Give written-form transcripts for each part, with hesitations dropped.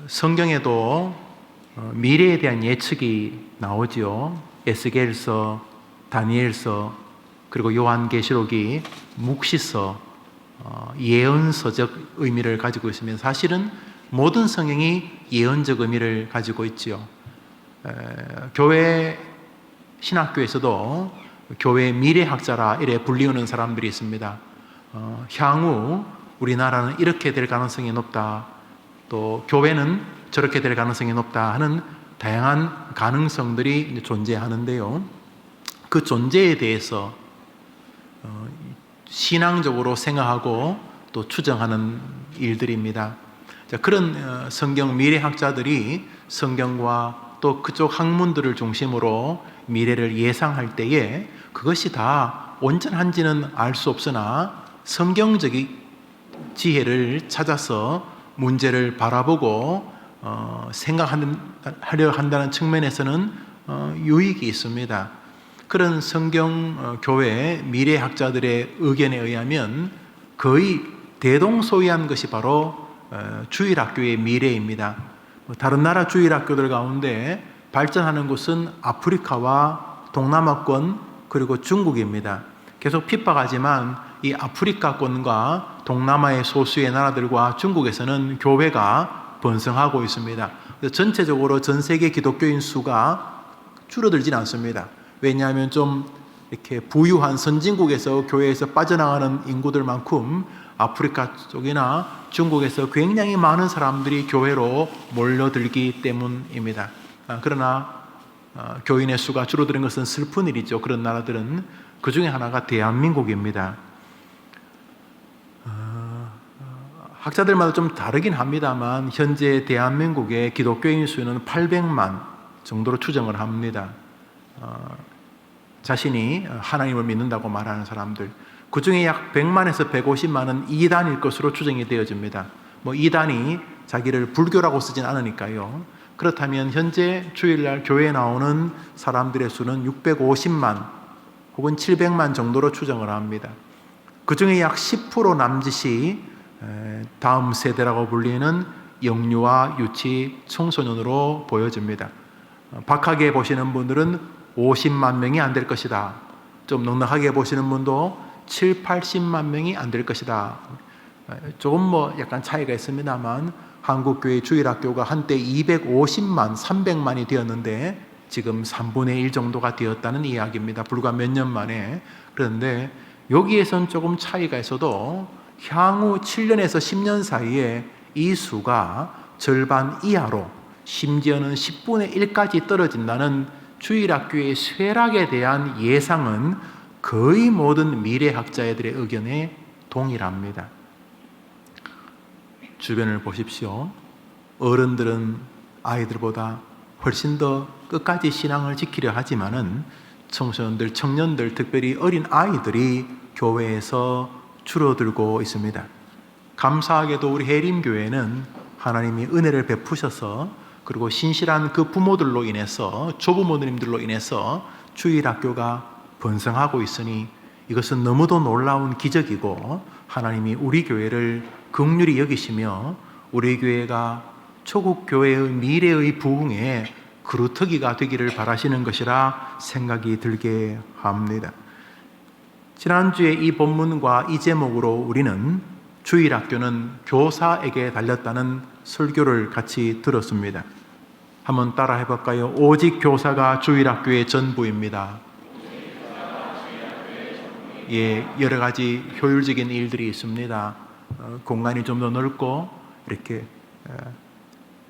성경에도 미래에 대한 예측이 나오지요. 에스겔서, 다니엘서, 그리고 요한계시록이 묵시서, 예언서적 의미를 가지고 있으면 사실은 모든 성경이 예언적 의미를 가지고 있지요. 교회 신학교에서도 교회 미래학자라 이래 불리우는 사람들이 있습니다. 향후 우리나라는 이렇게 될 가능성이 높다, 또 교회는 저렇게 될 가능성이 높다 하는 다양한 가능성들이 존재하는데요. 그 존재에 대해서 신앙적으로 생각하고 또 추정하는 일들입니다. 그런 성경 미래학자들이 성경과 또 그쪽 학문들을 중심으로 미래를 예상할 때에 그것이 다 온전한지는 알 수 없으나 성경적인 지혜를 찾아서 문제를 바라보고 생각하려 한다는 측면에서는 유익이 있습니다. 그런 성경 교회 미래학자들의 의견에 의하면 거의 대동소이한 것이 바로 주일학교의 미래입니다. 다른 나라 주일학교들 가운데 발전하는 곳은 아프리카와 동남아권 그리고 중국입니다. 계속 핍박하지만 이 아프리카권과 동남아의 소수의 나라들과 중국에서는 교회가 번성하고 있습니다. 전체적으로 전 세계 기독교인 수가 줄어들진 않습니다. 왜냐하면 좀 이렇게 부유한 선진국에서 교회에서 빠져나가는 인구들만큼 아프리카 쪽이나 중국에서 굉장히 많은 사람들이 교회로 몰려들기 때문입니다. 그러나 교인의 수가 줄어드는 것은 슬픈 일이죠. 그런 나라들은 그 중에 하나가 대한민국입니다. 학자들마다 좀 다르긴 합니다만 현재 대한민국의 기독교인 수는 800만 정도로 추정을 합니다. 자신이 하나님을 믿는다고 말하는 사람들, 그 중에 약 100만에서 150만은 이단일 것으로 추정이 되어집니다. 이단이 자기를 불교라고 쓰진 않으니까요. 그렇다면 현재 주일날 교회에 나오는 사람들의 수는 650만 혹은 700만 정도로 추정을 합니다. 그 중에 약 10% 남짓이 다음 세대라고 불리는 영유아, 유치, 청소년으로 보여집니다. 박하게 보시는 분들은 50만 명이 안 될 것이다. 좀 넉넉하게 보시는 분도 7, 80만 명이 안 될 것이다. 조금 약간 차이가 있습니다만 한국교회 주일학교가 한때 250만, 300만이 되었는데 지금 3분의 1 정도가 되었다는 이야기입니다. 불과 몇 년 만에. 그런데 여기에선 조금 차이가 있어도 향후 7년에서 10년 사이에 이 수가 절반 이하로 심지어는 10분의 1까지 떨어진다는 주일학교의 쇠락에 대한 예상은 거의 모든 미래학자들의 의견에 동일합니다. 주변을 보십시오. 어른들은 아이들보다 훨씬 더 끝까지 신앙을 지키려 하지만은 청소년들, 청년들, 특별히 어린 아이들이 교회에서 줄어들고 있습니다. 감사하게도 우리 해림교회는 하나님이 은혜를 베푸셔서 그리고 신실한 그 부모들로 인해서, 조부모님들로 인해서 주일학교가 번성하고 있으니 이것은 너무도 놀라운 기적이고 하나님이 우리 교회를 긍휼히 여기시며 우리 교회가 초국 교회의 미래의 부흥에 그루터기가 되기를 바라시는 것이라 생각이 들게 합니다. 지난주에 이 본문과 이 제목으로 우리는 주일학교는 교사에게 달렸다는 설교를 같이 들었습니다. 한번 따라 해볼까요? 오직 교사가 주일학교의 전부입니다. 여러 가지 효율적인 일들이 있습니다. 공간이 좀 더 넓고 이렇게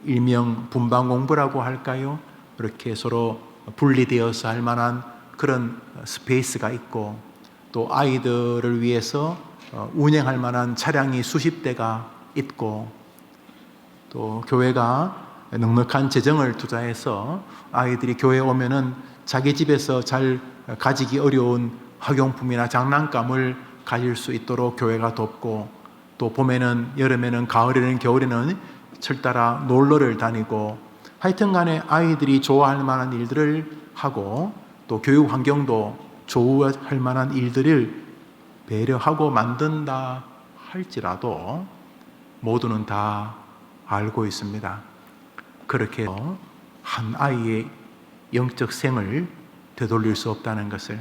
일명 분방 공부라고 할까요? 이렇게 서로 분리되어서 할 만한 그런 스페이스가 있고 또 아이들을 위해서 운행할 만한 차량이 수십 대가 있고 또 교회가 넉넉한 재정을 투자해서 아이들이 교회에 오면은 자기 집에서 잘 가지기 어려운 학용품이나 장난감을 가질 수 있도록 교회가 돕고 또 봄에는 여름에는 가을에는 겨울에는 철따라 놀러를 다니고 하여튼 간에 아이들이 좋아할 만한 일들을 하고 또 교육 환경도 좋아할 만한 일들을 배려하고 만든다 할지라도 모두는 다 알고 있습니다. 그렇게 해서 한 아이의 영적 생을 되돌릴 수 없다는 것을.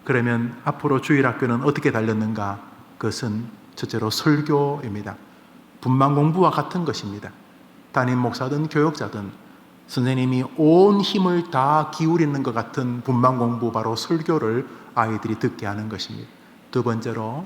그러면 앞으로 주일학교는 어떻게 달렸는가? 그것은 첫째로 설교입니다. 분만 공부와 같은 것입니다. 담임 목사든 교역자든 선생님이 온 힘을 다 기울이는 것 같은 분만 공부, 바로 설교를 아이들이 듣게 하는 것입니다. 두 번째로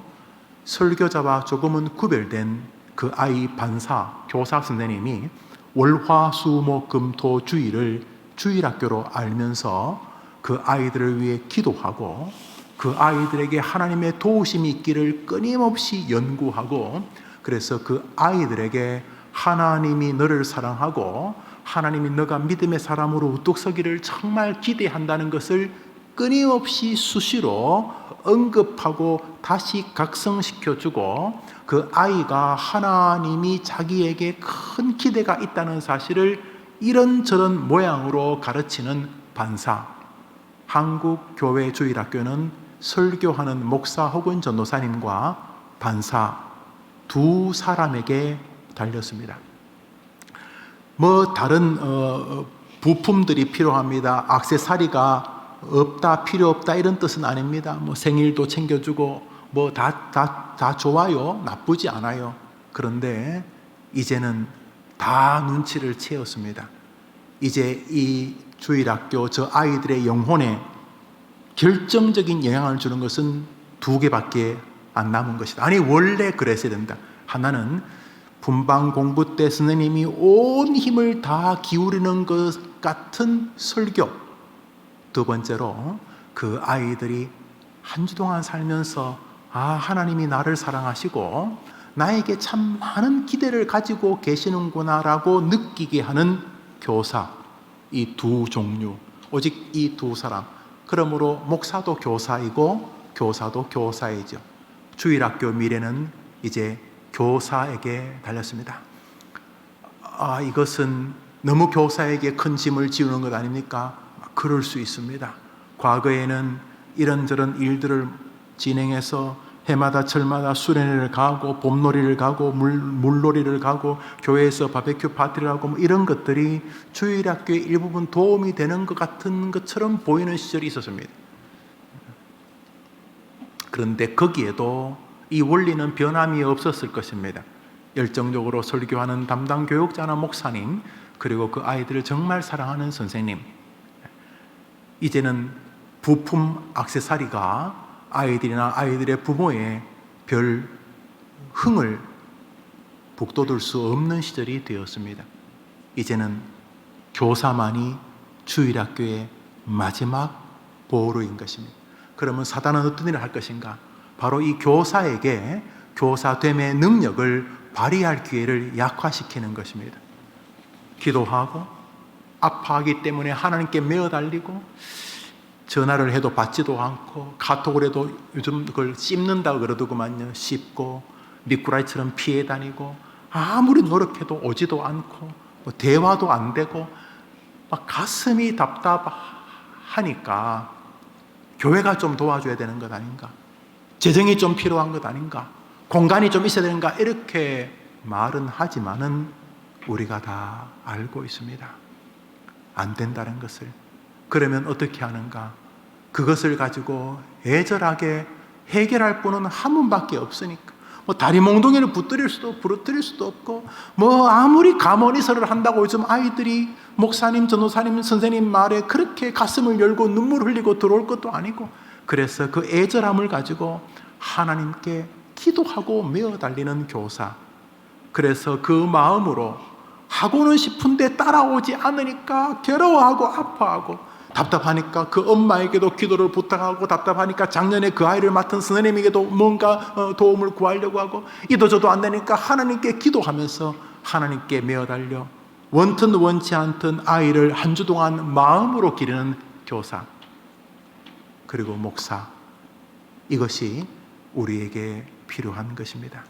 설교자와 조금은 구별된 그 아이 반사, 교사 선생님이 월화수목금토 주일을 주일학교로 알면서 그 아이들을 위해 기도하고 그 아이들에게 하나님의 도우심이 있기를 끊임없이 연구하고, 그래서 그 아이들에게 하나님이 너를 사랑하고 하나님이 너가 믿음의 사람으로 우뚝 서기를 정말 기대한다는 것을 끊임없이 수시로 언급하고 다시 각성시켜주고, 그 아이가 하나님이 자기에게 큰 기대가 있다는 사실을 이런저런 모양으로 가르치는 반사. 한국교회 주일학교는 설교하는 목사 혹은 전도사님과 반사 두 사람에게 달렸습니다. 뭐 다른 부품들이 필요합니다, 액세서리가 없다, 필요 없다, 이런 뜻은 아닙니다. 뭐 생일도 챙겨주고 뭐 다 좋아요, 나쁘지 않아요. 그런데 이제는 다 눈치를 채웠습니다. 이제 이 주일학교 저 아이들의 영혼에 결정적인 영향을 주는 것은 두 개밖에 안 남은 것이다. 아니 원래 그랬어야 된다. 하나는 분방 공부 때 선생님이 온 힘을 다 기울이는 것 같은 설교. 두 번째로 그 아이들이 한 주 동안 살면서 하나님이 나를 사랑하시고 나에게 참 많은 기대를 가지고 계시는구나라고 느끼게 하는 교사. 이 두 종류, 오직 이 두 사람. 그러므로 목사도 교사이고 교사도 교사이죠. 주일학교 미래는 이제 교사에게 달렸습니다. 이것은 너무 교사에게 큰 짐을 지우는 것 아닙니까? 그럴 수 있습니다. 과거에는 이런저런 일들을 진행해서 해마다 철마다 수련회를 가고 봄놀이를 가고 물놀이를 가고 교회에서 바베큐 파티를 하고 뭐 이런 것들이 주일학교의 일부분 도움이 되는 것 같은 것처럼 보이는 시절이 있었습니다. 그런데 거기에도 이 원리는 변함이 없었을 것입니다. 열정적으로 설교하는 담당 교육자나 목사님, 그리고 그 아이들을 정말 사랑하는 선생님. 이제는 부품 액세서리가 아이들이나 아이들의 부모의 별 흥을 북돋을 수 없는 시절이 되었습니다. 이제는 교사만이 주일학교의 마지막 보루인 것입니다. 그러면 사단은 어떤 일을 할 것인가? 바로 이 교사에게 교사됨의 능력을 발휘할 기회를 약화시키는 것입니다. 기도하고 아파하기 때문에 하나님께 매어 달리고 전화를 해도 받지도 않고 카톡을 해도 요즘 그걸 씹는다고 그러더구만요. 씹고 미꾸라지처럼 피해 다니고 아무리 노력해도 오지도 않고 뭐 대화도 안 되고 막 가슴이 답답하니까 교회가 좀 도와줘야 되는 것 아닌가? 재정이 좀 필요한 것 아닌가? 공간이 좀 있어야 되는가? 이렇게 말은 하지만은 우리가 다 알고 있습니다. 안 된다는 것을. 그러면 어떻게 하는가? 그것을 가지고 애절하게 해결할 분은 한 분밖에 없으니까. 뭐 다리 몽둥이를 부러뜨릴 수도 없고, 뭐 아무리 가모니서를 한다고 요즘 아이들이 목사님, 전도사님, 선생님 말에 그렇게 가슴을 열고 눈물 흘리고 들어올 것도 아니고, 그래서 그 애절함을 가지고 하나님께 기도하고 메어 달리는 교사. 그래서 그 마음으로 하고는 싶은데 따라오지 않으니까 괴로워하고 아파하고, 답답하니까 그 엄마에게도 기도를 부탁하고, 답답하니까 작년에 그 아이를 맡은 선생님에게도 뭔가 도움을 구하려고 하고, 이도저도 안 되니까 하나님께 기도하면서 하나님께 메어 달려 원튼 원치 않든 아이를 한 주 동안 마음으로 기르는 교사, 그리고 목사. 이것이 우리에게 필요한 것입니다.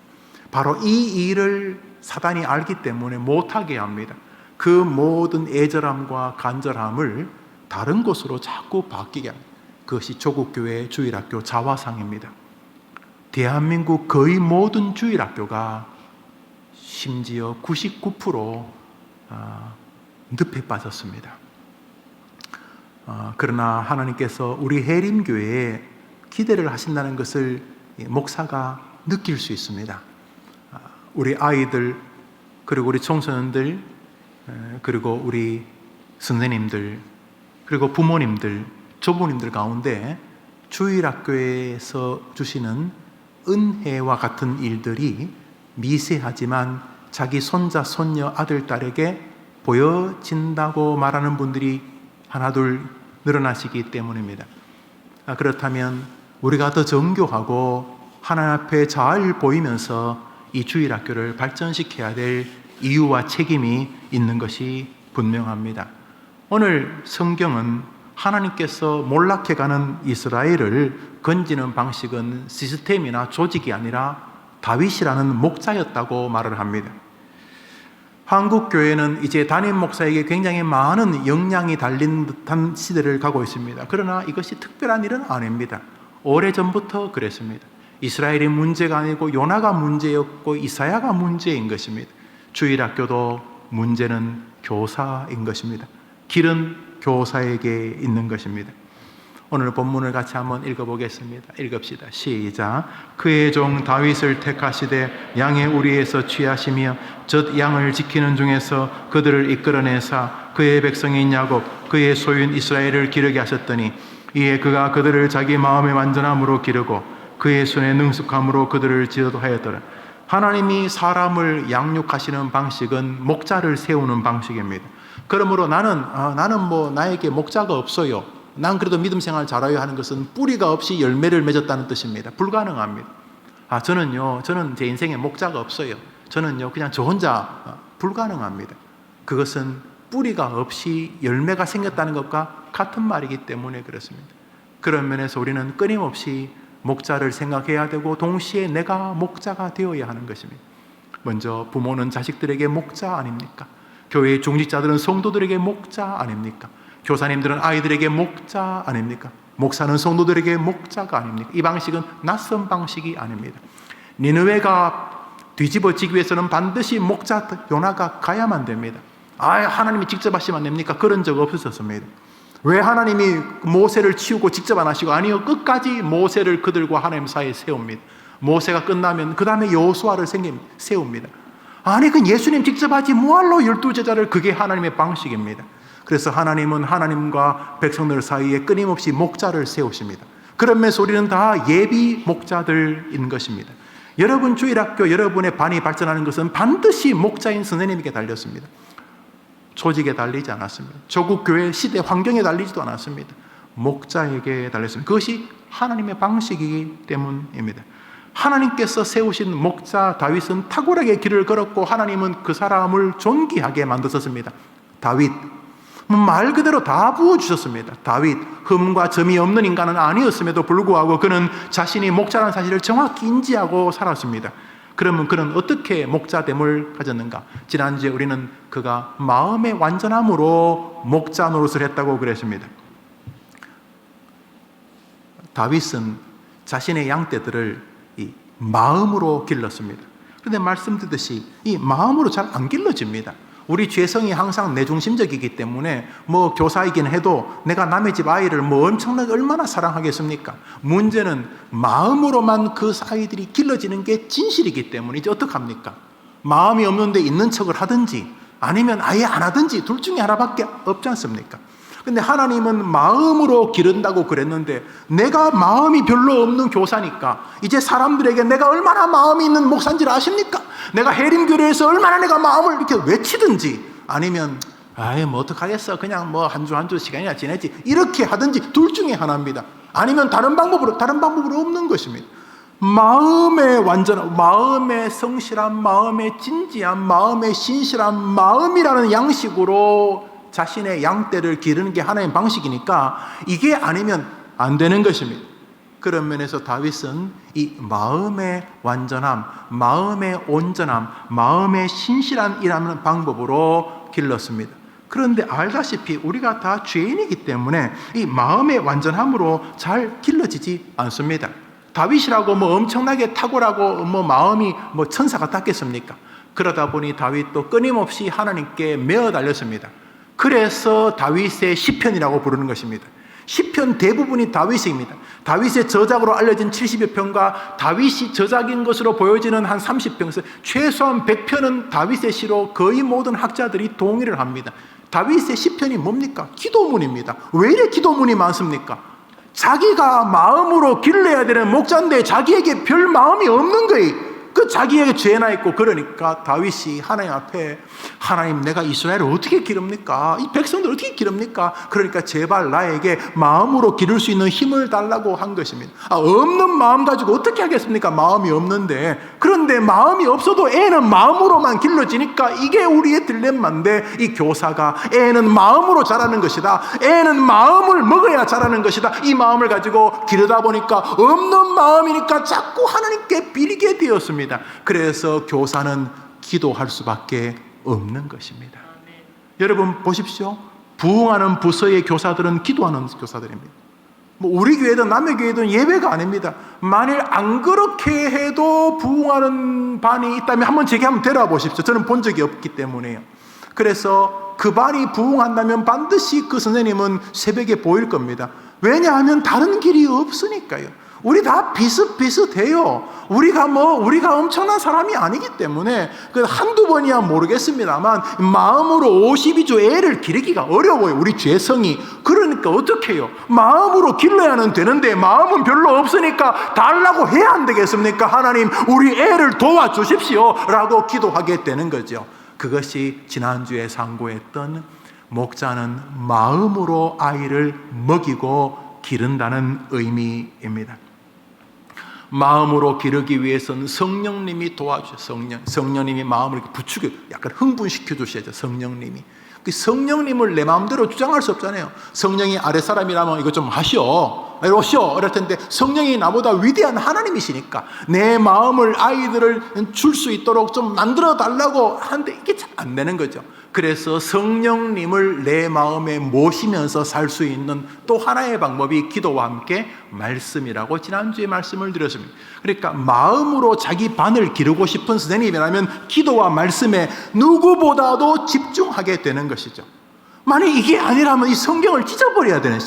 바로 이 일을 사단이 알기 때문에 못하게 합니다. 그 모든 애절함과 간절함을 다른 곳으로 자꾸 바뀌게 합니다. 그것이 조국교회 주일학교 자화상입니다. 대한민국 거의 모든 주일학교가 심지어 99% 늪에 빠졌습니다. 그러나 하나님께서 우리 해림교회에 기대를 하신다는 것을 목사가 느낄 수 있습니다. 우리 아이들, 그리고 우리 청소년들, 그리고 우리 선생님들, 그리고 부모님들, 조부님들 가운데 주일학교에서 주시는 은혜와 같은 일들이 미세하지만 자기 손자, 손녀, 아들, 딸에게 보여진다고 말하는 분들이 하나둘 늘어나시기 때문입니다. 그렇다면 우리가 더 정교하고 하나님 앞에 잘 보이면서 이 주일학교를 발전시켜야 될 이유와 책임이 있는 것이 분명합니다. 오늘 성경은 하나님께서 몰락해가는 이스라엘을 건지는 방식은 시스템이나 조직이 아니라 다윗이라는 목자였다고 말을 합니다. 한국 교회는 이제 담임 목사에게 굉장히 많은 역량이 달린 듯한 시대를 가고 있습니다. 그러나 이것이 특별한 일은 아닙니다. 오래전부터 그랬습니다. 이스라엘이 문제가 아니고 요나가 문제였고 이사야가 문제인 것입니다. 주일학교도 문제는 교사인 것입니다. 길은 교사에게 있는 것입니다. 오늘 본문을 같이 한번 읽어보겠습니다. 읽읍시다. 시작. 그의 종 다윗을 택하시되 양의 우리에서 취하시며 젖 양을 지키는 중에서 그들을 이끌어내사 그의 백성인 야곱 그의 소유인 이스라엘을 기르게 하셨더니 이에 그가 그들을 자기 마음의 완전함으로 기르고 그의 손의 능숙함으로 그들을 지도하였더라. 하나님이 사람을 양육하시는 방식은 목자를 세우는 방식입니다. 그러므로 나에게 목자가 없어요, 난 그래도 믿음 생활 잘해요 하는 것은 뿌리가 없이 열매를 맺었다는 뜻입니다. 불가능합니다. 저는 제 인생에 목자가 없어요, 저는요 그냥 저 혼자, 불가능합니다. 그것은 뿌리가 없이 열매가 생겼다는 것과 같은 말이기 때문에 그렇습니다. 그런 면에서 우리는 끊임없이 목자를 생각해야 되고 동시에 내가 목자가 되어야 하는 것입니다. 먼저 부모는 자식들에게 목자 아닙니까? 교회의 중직자들은 성도들에게 목자 아닙니까? 교사님들은 아이들에게 목자 아닙니까? 목사는 성도들에게 목자가 아닙니까? 이 방식은 낯선 방식이 아닙니다. 니느웨가 뒤집어지기 위해서는 반드시 목자 요나가 가야만 됩니다. 하나님이 직접 하시면 안 됩니까? 그런 적 없었습니다. 왜 하나님이 모세를 치우고 직접 안 하시고, 아니요, 끝까지 모세를 그들과 하나님 사이에 세웁니다. 모세가 끝나면 그 다음에 여호수아를 세웁니다. 그 예수님 직접 하지 뭐할로 12제자를, 그게 하나님의 방식입니다. 그래서 하나님은 하나님과 백성들 사이에 끊임없이 목자를 세우십니다. 그러면서 우리는 다 예비 목자들인 것입니다. 여러분 주일학교, 여러분의 반이 발전하는 것은 반드시 목자인 선생님에게 달렸습니다. 조직에 달리지 않았습니다. 조국 교회 시대 환경에 달리지도 않았습니다. 목자에게 달렸습니다. 그것이 하나님의 방식이기 때문입니다. 하나님께서 세우신 목자 다윗은 탁월하게 길을 걸었고 하나님은 그 사람을 존귀하게 만드셨습니다. 다윗, 말 그대로 다 부어주셨습니다. 다윗, 흠과 점이 없는 인간은 아니었음에도 불구하고 그는 자신이 목자라는 사실을 정확히 인지하고 살았습니다. 그러면 그는 어떻게 목자됨을 가졌는가? 지난주에 우리는 그가 마음의 완전함으로 목자 노릇을 했다고 그랬습니다. 다윗은 자신의 양떼들을 이 마음으로 길렀습니다. 그런데 말씀드렸듯이 이 마음으로 잘 안 길러집니다. 우리 죄성이 항상 내중심적이기 때문에 교사이긴 해도 내가 남의 집 아이를 엄청나게 얼마나 사랑하겠습니까? 문제는 마음으로만 그 아이들이 길러지는 게 진실이기 때문에 이제 어떡합니까? 마음이 없는데 있는 척을 하든지 아니면 아예 안 하든지 둘 중에 하나밖에 없지 않습니까? 근데 하나님은 마음으로 기른다고 그랬는데 내가 마음이 별로 없는 교사니까 이제 사람들에게 내가 얼마나 마음이 있는 목사인지를 아십니까? 내가 해림교회에서 얼마나 내가 마음을 이렇게 외치든지 아니면 어떡하겠어, 그냥 한 주 시간이나 지내지, 이렇게 하든지 둘 중에 하나입니다. 아니면 다른 방법으로 없는 것입니다. 마음의 완전한, 마음의 성실한, 마음의 진지한, 마음의 신실한 마음이라는 양식으로 자신의 양떼를 기르는 게 하나의 방식이니까 이게 아니면 안 되는 것입니다. 그런 면에서 다윗은 이 마음의 완전함, 마음의 온전함, 마음의 신실한 이라는 방법으로 길렀습니다. 그런데 알다시피 우리가 다 죄인이기 때문에 이 마음의 완전함으로 잘 길러지지 않습니다. 다윗이라고 엄청나게 탁월하고 마음이 천사 같았겠습니까? 그러다 보니 다윗도 끊임없이 하나님께 매어 달렸습니다. 그래서 다윗의 시편이라고 부르는 것입니다. 시편 대부분이 다윗입니다. 다윗의 저작으로 알려진 70여 편과 다윗이 저작인 것으로 보여지는 한 30편에서 최소한 100편은 다윗의 시로 거의 모든 학자들이 동의를 합니다. 다윗의 시편이 뭡니까? 기도문입니다. 왜 이래 기도문이 많습니까? 자기가 마음으로 길러야 되는 목자인데 자기에게 별 마음이 없는 거예요. 그 자기에게 죄나 있고. 그러니까 다윗이 하나님 앞에, 하나님, 내가 이스라엘을 어떻게 기릅니까? 이 백성들 어떻게 기릅니까? 그러니까 제발 나에게 마음으로 기를 수 있는 힘을 달라고 한 것입니다. 없는 마음 가지고 어떻게 하겠습니까? 마음이 없는데. 그런데 마음이 없어도 애는 마음으로만 길러지니까 이게 우리의 딜레마인데, 이 교사가 애는 마음으로 자라는 것이다, 애는 마음을 먹어야 자라는 것이다, 이 마음을 가지고 기르다 보니까 없는 마음이니까 자꾸 하나님께 비리게 되었습니다. 그래서 교사는 기도할 수밖에 없는 것입니다. 여러분 보십시오. 부흥하는 부서의 교사들은 기도하는 교사들입니다. 우리 교회든 남의 교회든 예외가 아닙니다. 만일 안 그렇게 해도 부흥하는 반이 있다면 한번 제게 한번 데려와 보십시오. 저는 본 적이 없기 때문에요. 그래서 그 반이 부흥한다면 반드시 그 선생님은 새벽에 보일 겁니다. 왜냐하면 다른 길이 없으니까요. 우리 다 비슷비슷해요. 우리가 엄청난 사람이 아니기 때문에 한두 번이야 모르겠습니다만 마음으로 52주 애를 기르기가 어려워요. 우리 죄성이. 그러니까 어떻게 해요? 마음으로 길러야는 되는데 마음은 별로 없으니까 달라고 해야 안 되겠습니까? 하나님, 우리 애를 도와주십시오 라고 기도하게 되는 거죠. 그것이 지난주에 상고했던 목자는 마음으로 아이를 먹이고 기른다는 의미입니다. 마음으로 기르기 위해서는 성령님이 도와주세요. 성령님이 마음을 이렇게 부추겨, 약간 흥분시켜 주셔야죠. 성령님이. 그 성령님을 내 마음대로 주장할 수 없잖아요. 성령이 아랫사람이라면 이거 좀 하시오, 이러시오 이럴 텐데, 성령이 나보다 위대한 하나님이시니까 내 마음을, 아이들을 줄 수 있도록 좀 만들어 달라고 하는데 이게 잘 안 되는 거죠. 그래서 성령님을 내 마음에 모시면서 살 수 있는 또 하나의 방법이 기도와 함께 말씀이라고 지난주에 말씀을 드렸습니다. 그러니까 마음으로 자기 반을 기르고 싶은 선생님이라면 기도와 말씀에 누구보다도 집중하게 되는 것이죠. 만약 이게 아니라면 이 성경을 찢어버려야 되는.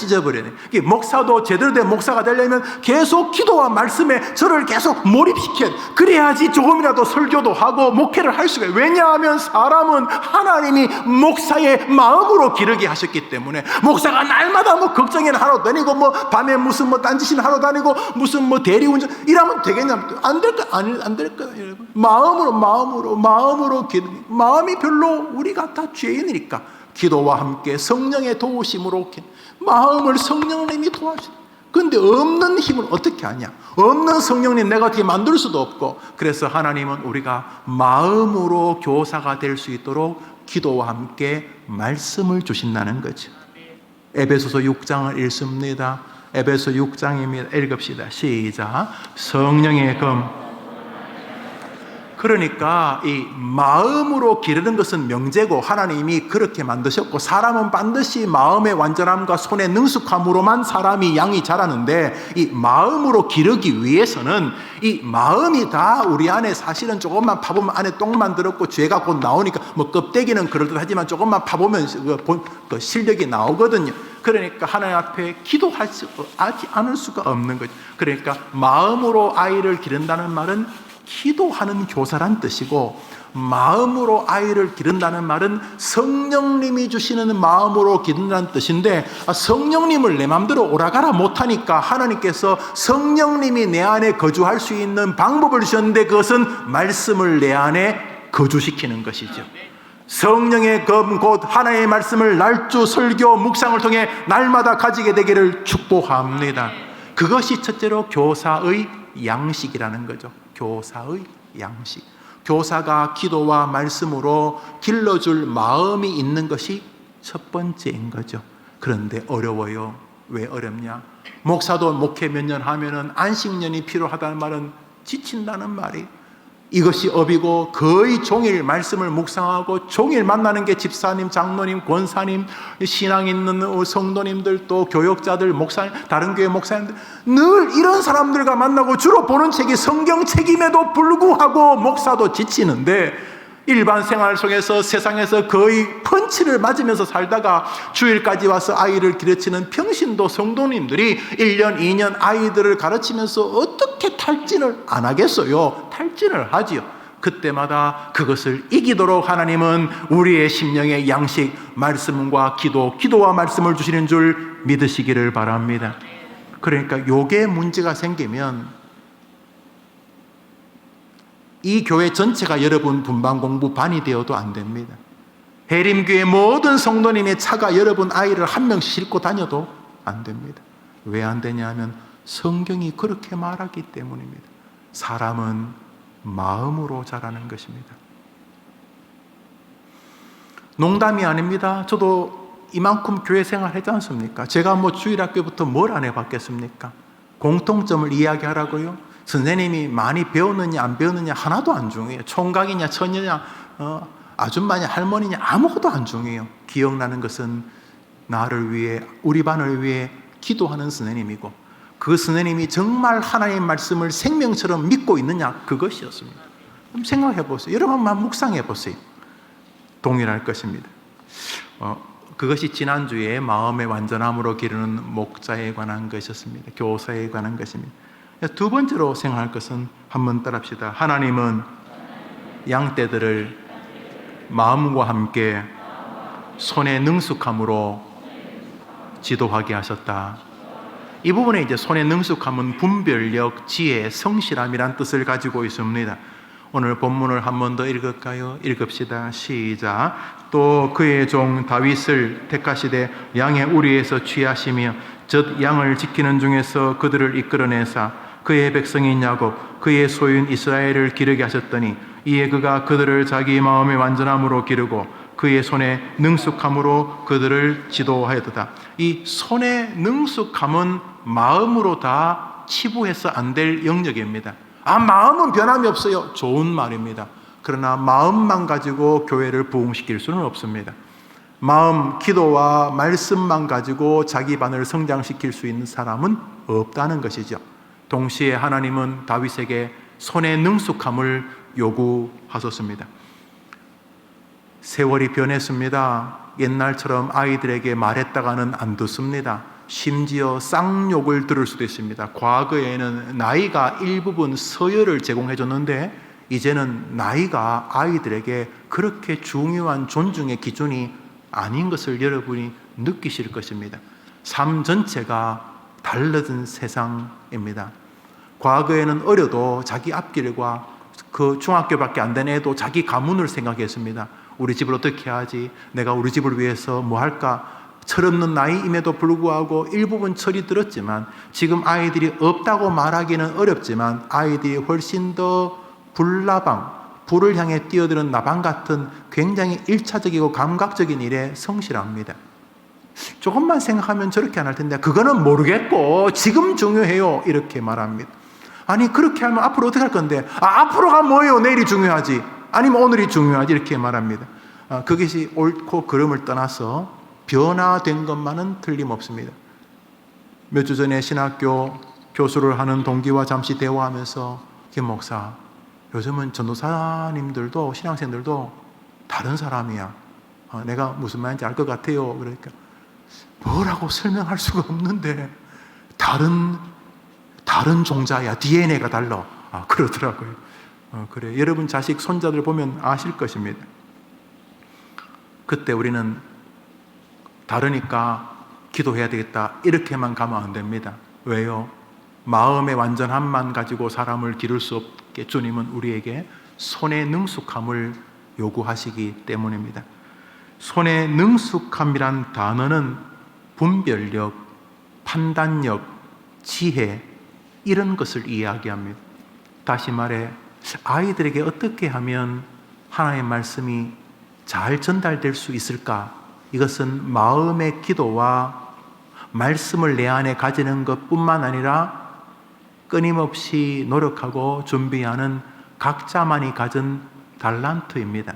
목사도 제대로 된 목사가 되려면 계속 기도와 말씀에 저를 계속 몰입시켜야 돼. 그래야지 조금이라도 설교도 하고 목회를 할 수가 있어요. 왜냐하면 사람은 하나님이 목사의 마음으로 기르게 하셨기 때문에, 목사가 날마다 걱정이나 하러 다니고 밤에 무슨 딴짓이나 하러 다니고 무슨 대리운전 이러면 되겠냐? 안 될 거야. 여러분. 마음으로 기르는, 마음이 별로 우리가 다 죄인이니까 기도와 함께 성령의 도우심으로 마음을 성령님이 도와주세요. 그런데 없는 힘을 어떻게 하냐? 없는 성령님 내가 어떻게 만들 수도 없고. 그래서 하나님은 우리가 마음으로 교사가 될 수 있도록 기도와 함께 말씀을 주신다는 거죠. 에베소서 6장을 읽습니다. 에베소 6장입니다. 읽읍시다. 시작. 성령의 검. 그러니까 이 마음으로 기르는 것은 명제고 하나님이 그렇게 만드셨고, 사람은 반드시 마음의 완전함과 손의 능숙함으로만 사람이 양이 자라는데, 이 마음으로 기르기 위해서는 이 마음이 다 우리 안에 사실은 조금만 파보면 안에 똥만 들었고 죄가 곧 나오니까 껍데기는 그럴듯하지만 조금만 파보면 그 실력이 나오거든요. 그러니까 하나님 앞에 기도하지 않을 수가 없는 거죠. 그러니까 마음으로 아이를 기른다는 말은 기도하는 교사란 뜻이고, 마음으로 아이를 기른다는 말은 성령님이 주시는 마음으로 기른다는 뜻인데, 성령님을 내 마음대로 오라가라 못하니까 하나님께서 성령님이 내 안에 거주할 수 있는 방법을 주셨는데, 그것은 말씀을 내 안에 거주시키는 것이죠. 성령의 검 곧 하나님의 말씀을 날주 설교 묵상을 통해 날마다 가지게 되기를 축복합니다. 그것이 첫째로 교사의 양식이라는 거죠. 교사의 양식. 교사가 기도와 말씀으로 길러줄 마음이 있는 것이 첫 번째인 거죠. 그런데 어려워요. 왜 어렵냐? 목사도 목회 몇 년 하면은 안식년이 필요하다는 말은 지친다는 말이, 이것이 업이고 거의 종일 말씀을 묵상하고 종일 만나는 게 집사님, 장로님, 권사님, 신앙 있는 성도님들, 또 교역자들, 목사님, 다른 교회 목사님들, 늘 이런 사람들과 만나고 주로 보는 책이 성경책임에도 불구하고 목사도 지치는데, 일반 생활 속에서 세상에서 거의 펀치를 맞으면서 살다가 주일까지 와서 아이를 기르치는 평신도 성도님들이 1년, 2년 아이들을 가르치면서 어떻게 탈진을 안 하겠어요? 탈진을 하지요. 그때마다 그것을 이기도록 하나님은 우리의 심령의 양식, 말씀과 기도와 말씀을 주시는 줄 믿으시기를 바랍니다. 그러니까 요게 문제가 생기면 이 교회 전체가 여러분 분반 공부반이 되어도 안 됩니다. 해림교회 모든 성도님의 차가 여러분 아이를 한 명씩 싣고 다녀도 안 됩니다. 왜 안 되냐면 성경이 그렇게 말하기 때문입니다. 사람은 마음으로 자라는 것입니다. 농담이 아닙니다. 저도 이만큼 교회 생활 했지 않습니까? 제가 주일학교부터 뭘 안 해봤겠습니까? 공통점을 이야기하라고요? 선생님이 많이 배웠느냐 안 배웠느냐 하나도 안 중요해요. 총각이냐 처녀냐 아줌마냐 할머니냐 아무것도 안 중요해요. 기억나는 것은 나를 위해, 우리 반을 위해 기도하는 선생님이고 그 선생님이 정말 하나님의 말씀을 생명처럼 믿고 있느냐, 그것이었습니다. 그럼 생각해 보세요. 여러분만 묵상해 보세요. 동일할 것입니다. 그것이 지난주에 마음의 완전함으로 기르는 목자에 관한 것이었습니다. 교사에 관한 것입니다. 두 번째로 생각할 것은 한번 따라합시다. 하나님은 양떼들을 마음과 함께 손의 능숙함으로 지도하게 하셨다. 이 부분에 이제 손의 능숙함은 분별력, 지혜, 성실함이란 뜻을 가지고 있습니다. 오늘 본문을 한 번 더 읽을까요? 읽읍시다. 시작. 또 그의 종 다윗을 택하시되 양의 우리에서 취하시며 젖 양을 지키는 중에서 그들을 이끌어내사 그의 백성인 야곱, 그의 소유인 이스라엘을 기르게 하셨더니 이에 그가 그들을 자기 마음의 완전함으로 기르고 그의 손의 능숙함으로 그들을 지도하였도다. 이 손의 능숙함은 마음으로 다 치부해서 안 될 영역입니다. 마음은 변함이 없어요. 좋은 말입니다. 그러나 마음만 가지고 교회를 부흥시킬 수는 없습니다. 마음, 기도와 말씀만 가지고 자기 반을 성장시킬 수 있는 사람은 없다는 것이죠. 동시에 하나님은 다윗에게 손의 능숙함을 요구하셨습니다. 세월이 변했습니다. 옛날처럼 아이들에게 말했다가는 안 듣습니다. 심지어 쌍욕을 들을 수도 있습니다. 과거에는 나이가 일부분 서열을 제공해 줬는데 이제는 나이가 아이들에게 그렇게 중요한 존중의 기준이 아닌 것을 여러분이 느끼실 것입니다. 삶 전체가 달라진 세상입니다. 과거에는 어려도 자기 앞길과 그 중학교밖에 안 된 애도 자기 가문을 생각했습니다. 우리 집을 어떻게 하지? 내가 우리 집을 위해서 뭐 할까? 철없는 나이임에도 불구하고 일부분 철이 들었지만 지금 아이들이 없다고 말하기는 어렵지만 아이들이 훨씬 더 불을 향해 뛰어드는 나방 같은 굉장히 일차적이고 감각적인 일에 성실합니다. 조금만 생각하면 저렇게 안 할 텐데 그거는 모르겠고 지금 중요해요 이렇게 말합니다. 아니 그렇게 하면 앞으로 어떻게 할 건데 앞으로가 뭐예요? 내일이 중요하지 아니면 오늘이 중요하지 이렇게 말합니다. 그것이 옳고 그름을 떠나서 변화된 것만은 틀림없습니다. 몇 주 전에 신학교 교수를 하는 동기와 잠시 대화하면서 김 목사, 요즘은 전도사님들도 신앙생들도 다른 사람이야. 내가 무슨 말인지 알 것 같아요. 그러니까 뭐라고 설명할 수가 없는데 다른 종자야. DNA가 달라. 그러더라고요. 그래. 여러분 자식 손자들 보면 아실 것입니다. 그때 우리는 다르니까 기도해야 되겠다 이렇게만 가면 안 됩니다. 왜요? 마음의 완전함만 가지고 사람을 기를 수 없게 주님은 우리에게 손의 능숙함을 요구하시기 때문입니다. 손의 능숙함이란 단어는 분별력, 판단력, 지혜 이런 것을 이야기합니다. 다시 말해 아이들에게 어떻게 하면 하나님의 말씀이 잘 전달될 수 있을까? 이것은 마음의 기도와 말씀을 내 안에 가지는 것뿐만 아니라 끊임없이 노력하고 준비하는 각자만이 가진 달란트입니다.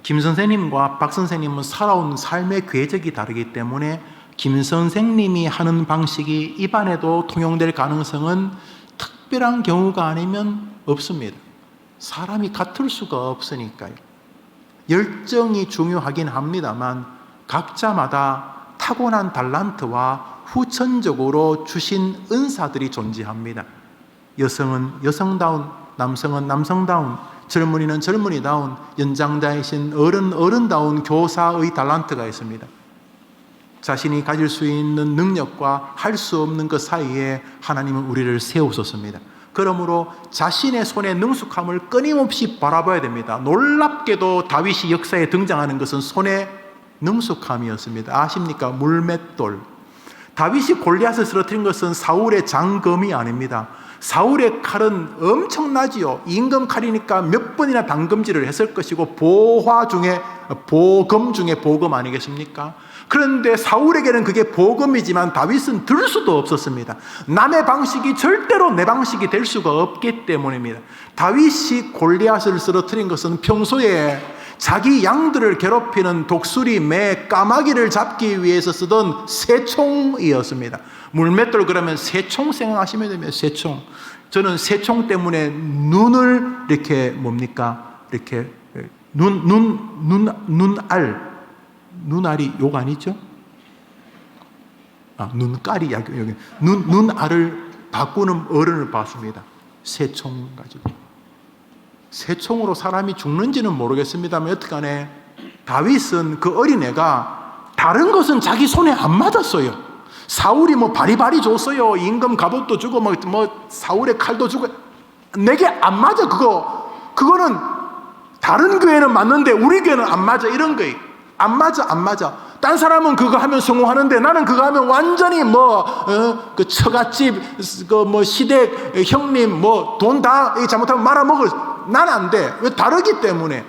김 선생님과 박 선생님은 살아온 삶의 궤적이 다르기 때문에 김 선생님이 하는 방식이 입안에도 통용될 가능성은 특별한 경우가 아니면 없습니다. 사람이 같을 수가 없으니까요. 열정이 중요하긴 합니다만 각자마다 타고난 달란트와 후천적으로 주신 은사들이 존재합니다. 여성은 여성다운, 남성은 남성다운, 젊은이는 젊은이다운, 연장자이신 어른다운 교사의 달란트가 있습니다. 자신이 가질 수 있는 능력과 할 수 없는 것 사이에 하나님은 우리를 세우셨습니다. 그러므로 자신의 손의 능숙함을 끊임없이 바라봐야 됩니다. 놀랍게도 다윗이 역사에 등장하는 것은 손의 능숙함이었습니다. 아십니까? 물맷돌. 다윗이 골리앗을 쓰러뜨린 것은 사울의 장검이 아닙니다. 사울의 칼은 엄청나지요. 임금 칼이니까 몇 번이나 담금질을 했을 것이고 보검 중에 보검 아니겠습니까? 그런데 사울에게는 그게 보검이지만 다윗은 들 수도 없었습니다. 남의 방식이 절대로 내 방식이 될 수가 없기 때문입니다. 다윗이 골리앗을 쓰러뜨린 것은 평소에 자기 양들을 괴롭히는 독수리, 매, 까마귀를 잡기 위해서 쓰던 새총이었습니다. 물맷돌 그러면 새총 생각하시면 됩니다. 새총. 저는 새총 때문에 눈을 이렇게 뭡니까? 이렇게 눈알이 욕 아니죠? 눈깔이 여기 눈알을 바꾸는 어른을 봤습니다. 새총 가지고. 새총으로 사람이 죽는지는 모르겠습니다만 어떡하네. 다윗은 그 어린애가 다른 것은 자기 손에 안 맞았어요. 사울이 바리바리 줬어요. 임금 갑옷도 주고 사울의 칼도 주고 내게 안 맞아. 그거는 다른 교회는 맞는데 우리 교회는 안 맞아. 이런 거예요. 안 맞아. 딴 사람은 그거 하면 성공하는데 나는 그거 하면 완전히 그 처갓집 시댁 형님 돈 다 잘못하면 말아먹을. 난 안 돼. 왜? 다르기 때문에.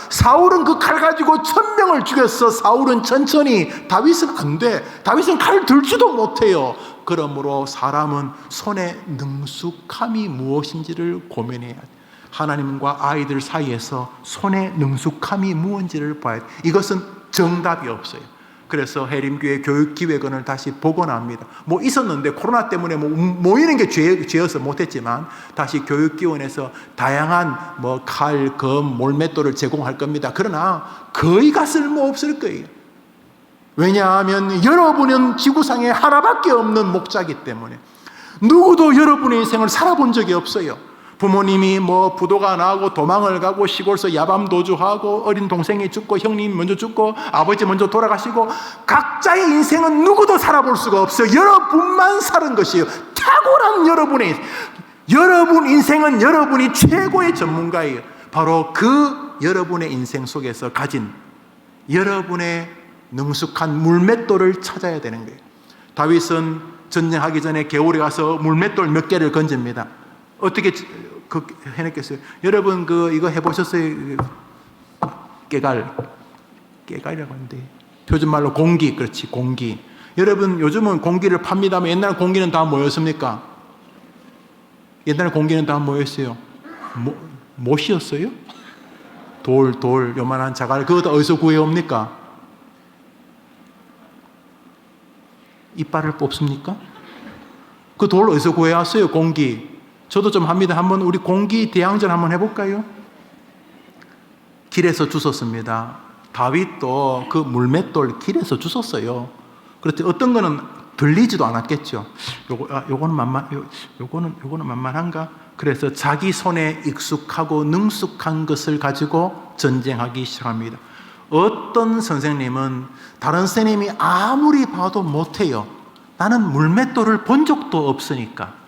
사울은 그 칼 가지고 1000명을 죽였어. 사울은 천천히. 다윗은 안 돼. 다윗은 칼을 들지도 못해요. 그러므로 사람은 손의 능숙함이 무엇인지를 고민해야 돼. 하나님과 아이들 사이에서 손의 능숙함이 무엇인지를 봐야 돼. 이것은 정답이 없어요. 그래서 해림교회 교육기획원을 다시 복원합니다. 있었는데 코로나 때문에 모이는 게 죄여서 못했지만 다시 교육기원에서 다양한 칼, 검, 몰맷돌을 제공할 겁니다. 그러나 거의가 쓸모없을 거예요. 왜냐하면 여러분은 지구상에 하나밖에 없는 목자이기 때문에 누구도 여러분의 인생을 살아본 적이 없어요. 부모님이 부도가 나고 도망을 가고 시골에서 야밤 도주하고 어린 동생이 죽고 형님 먼저 죽고 아버지 먼저 돌아가시고 각자의 인생은 누구도 살아볼 수가 없어요. 여러분만 사는 것이에요. 탁월한 여러분 인생은 여러분이 최고의 전문가예요. 바로 그 여러분의 인생 속에서 가진 여러분의 능숙한 물맷돌을 찾아야 되는 거예요. 다윗은 전쟁하기 전에 개울에 가서 물맷돌 몇 개를 건집니다. 어떻게 해냈겠어요? 여러분 이거 해보셨어요? 깨갈이라고 하는데 표준 말로 공기. 그렇지, 공기. 여러분 요즘은 공기를 팝니다만 옛날 공기는 다 뭐였습니까? 옛날 공기는 다 뭐였어요? 못이었어요? 돌 요만한 자갈. 그거 어디서 구해옵니까? 이빨을 뽑습니까? 그 돌 어디서 구해왔어요? 공기. 저도 좀 합니다. 한번 우리 공기 대항전 한번 해볼까요? 길에서 주웠습니다. 다윗도 그 물맷돌 길에서 주웠어요. 그렇지, 어떤 거는 들리지도 않았겠죠. 요거는 만만한가? 그래서 자기 손에 익숙하고 능숙한 것을 가지고 전쟁하기 시작합니다. 어떤 선생님은 다른 선생님이 아무리 봐도 못해요. 나는 물맷돌을 본 적도 없으니까.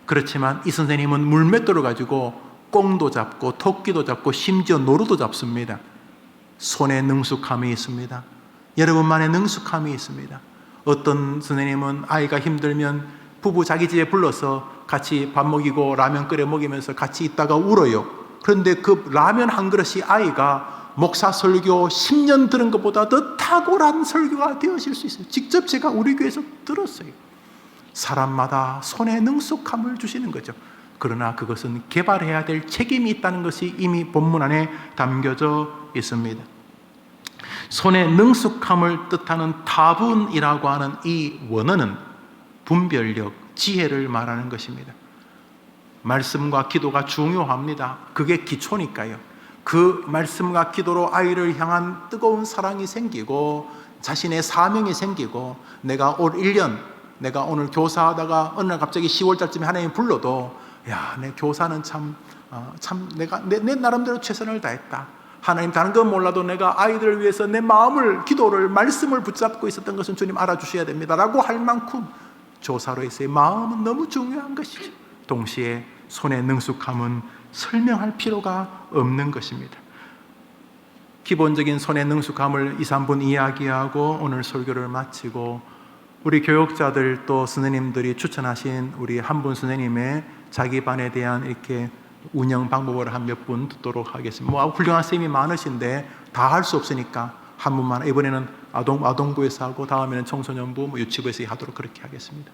그렇지만 이 선생님은 물맷돌을 가지고 꽁도 잡고 토끼도 잡고 심지어 노루도 잡습니다. 손에 능숙함이 있습니다. 여러분만의 능숙함이 있습니다. 어떤 선생님은 아이가 힘들면 부부 자기 집에 불러서 같이 밥 먹이고 라면 끓여 먹이면서 같이 있다가 울어요. 그런데 그 라면 한 그릇이 아이가 목사 설교 10년 들은 것보다 더 탁월한 설교가 되어질 수 있어요. 직접 제가 우리 교회에서 들었어요. 사람마다 손에 능숙함을 주시는 거죠. 그러나 그것은 개발해야 될 책임이 있다는 것이 이미 본문 안에 담겨져 있습니다. 손의 능숙함을 뜻하는 타분이라고 하는 이 원어는 분별력, 지혜를 말하는 것입니다. 말씀과 기도가 중요합니다. 그게 기초니까요. 그 말씀과 기도로 아이를 향한 뜨거운 사랑이 생기고 자신의 사명이 생기고 내가 올 1년 내가 오늘 교사하다가 어느 날 갑자기 10월달쯤에 하나님이 불러도 야, 내 교사는 참 내가 내 나름대로 최선을 다했다. 하나님 다른 건 몰라도 내가 아이들을 위해서 내 마음을 기도를 말씀을 붙잡고 있었던 것은 주님 알아주셔야 됩니다 라고 할 만큼 교사로서의 마음은 너무 중요한 것이죠. 동시에 손의 능숙함은 설명할 필요가 없는 것입니다. 기본적인 손의 능숙함을 2, 3분 이야기하고 오늘 설교를 마치고 우리 교육자들 또 선생님들이 추천하신 우리 한 분 선생님의 자기 반에 대한 이렇게 운영 방법을 한 몇 분 듣도록 하겠습니다. 뭐 훌륭한 선생님이 많으신데 다 할 수 없으니까 한 분만 이번에는 아동부에서 하고 다음에는 청소년부, 유치부에서 하도록 그렇게 하겠습니다.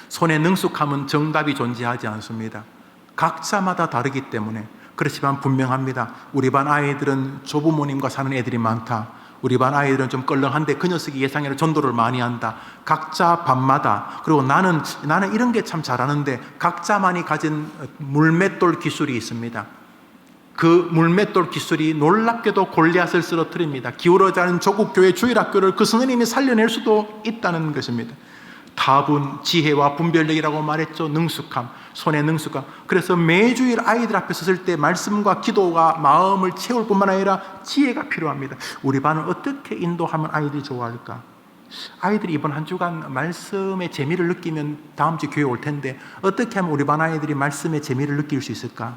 손의 능숙함은 정답이 존재하지 않습니다. 각자마다 다르기 때문에 그렇지만 분명합니다. 우리 반 아이들은 조부모님과 사는 애들이 많다. 우리 반 아이들은 좀 껄렁한데 그 녀석이 예상외로 전도를 많이 한다. 각자 반마다. 그리고 나는 이런 게 참 잘하는데 각자만이 가진 물맷돌 기술이 있습니다. 그 물맷돌 기술이 놀랍게도 골리앗을 쓰러뜨립니다. 기울어져 있는 조국 교회 주일학교를 그 선생님이 살려낼 수도 있다는 것입니다. 다분, 지혜와 분별력이라고 말했죠. 능숙함, 손의 능숙함. 그래서 매주일 아이들 앞에 섰을 때 말씀과 기도가 마음을 채울 뿐만 아니라 지혜가 필요합니다. 우리 반을 어떻게 인도하면 아이들이 좋아할까? 아이들이 이번 한 주간 말씀의 재미를 느끼면 다음 주 교회 올 텐데 어떻게 하면 우리 반 아이들이 말씀의 재미를 느낄 수 있을까?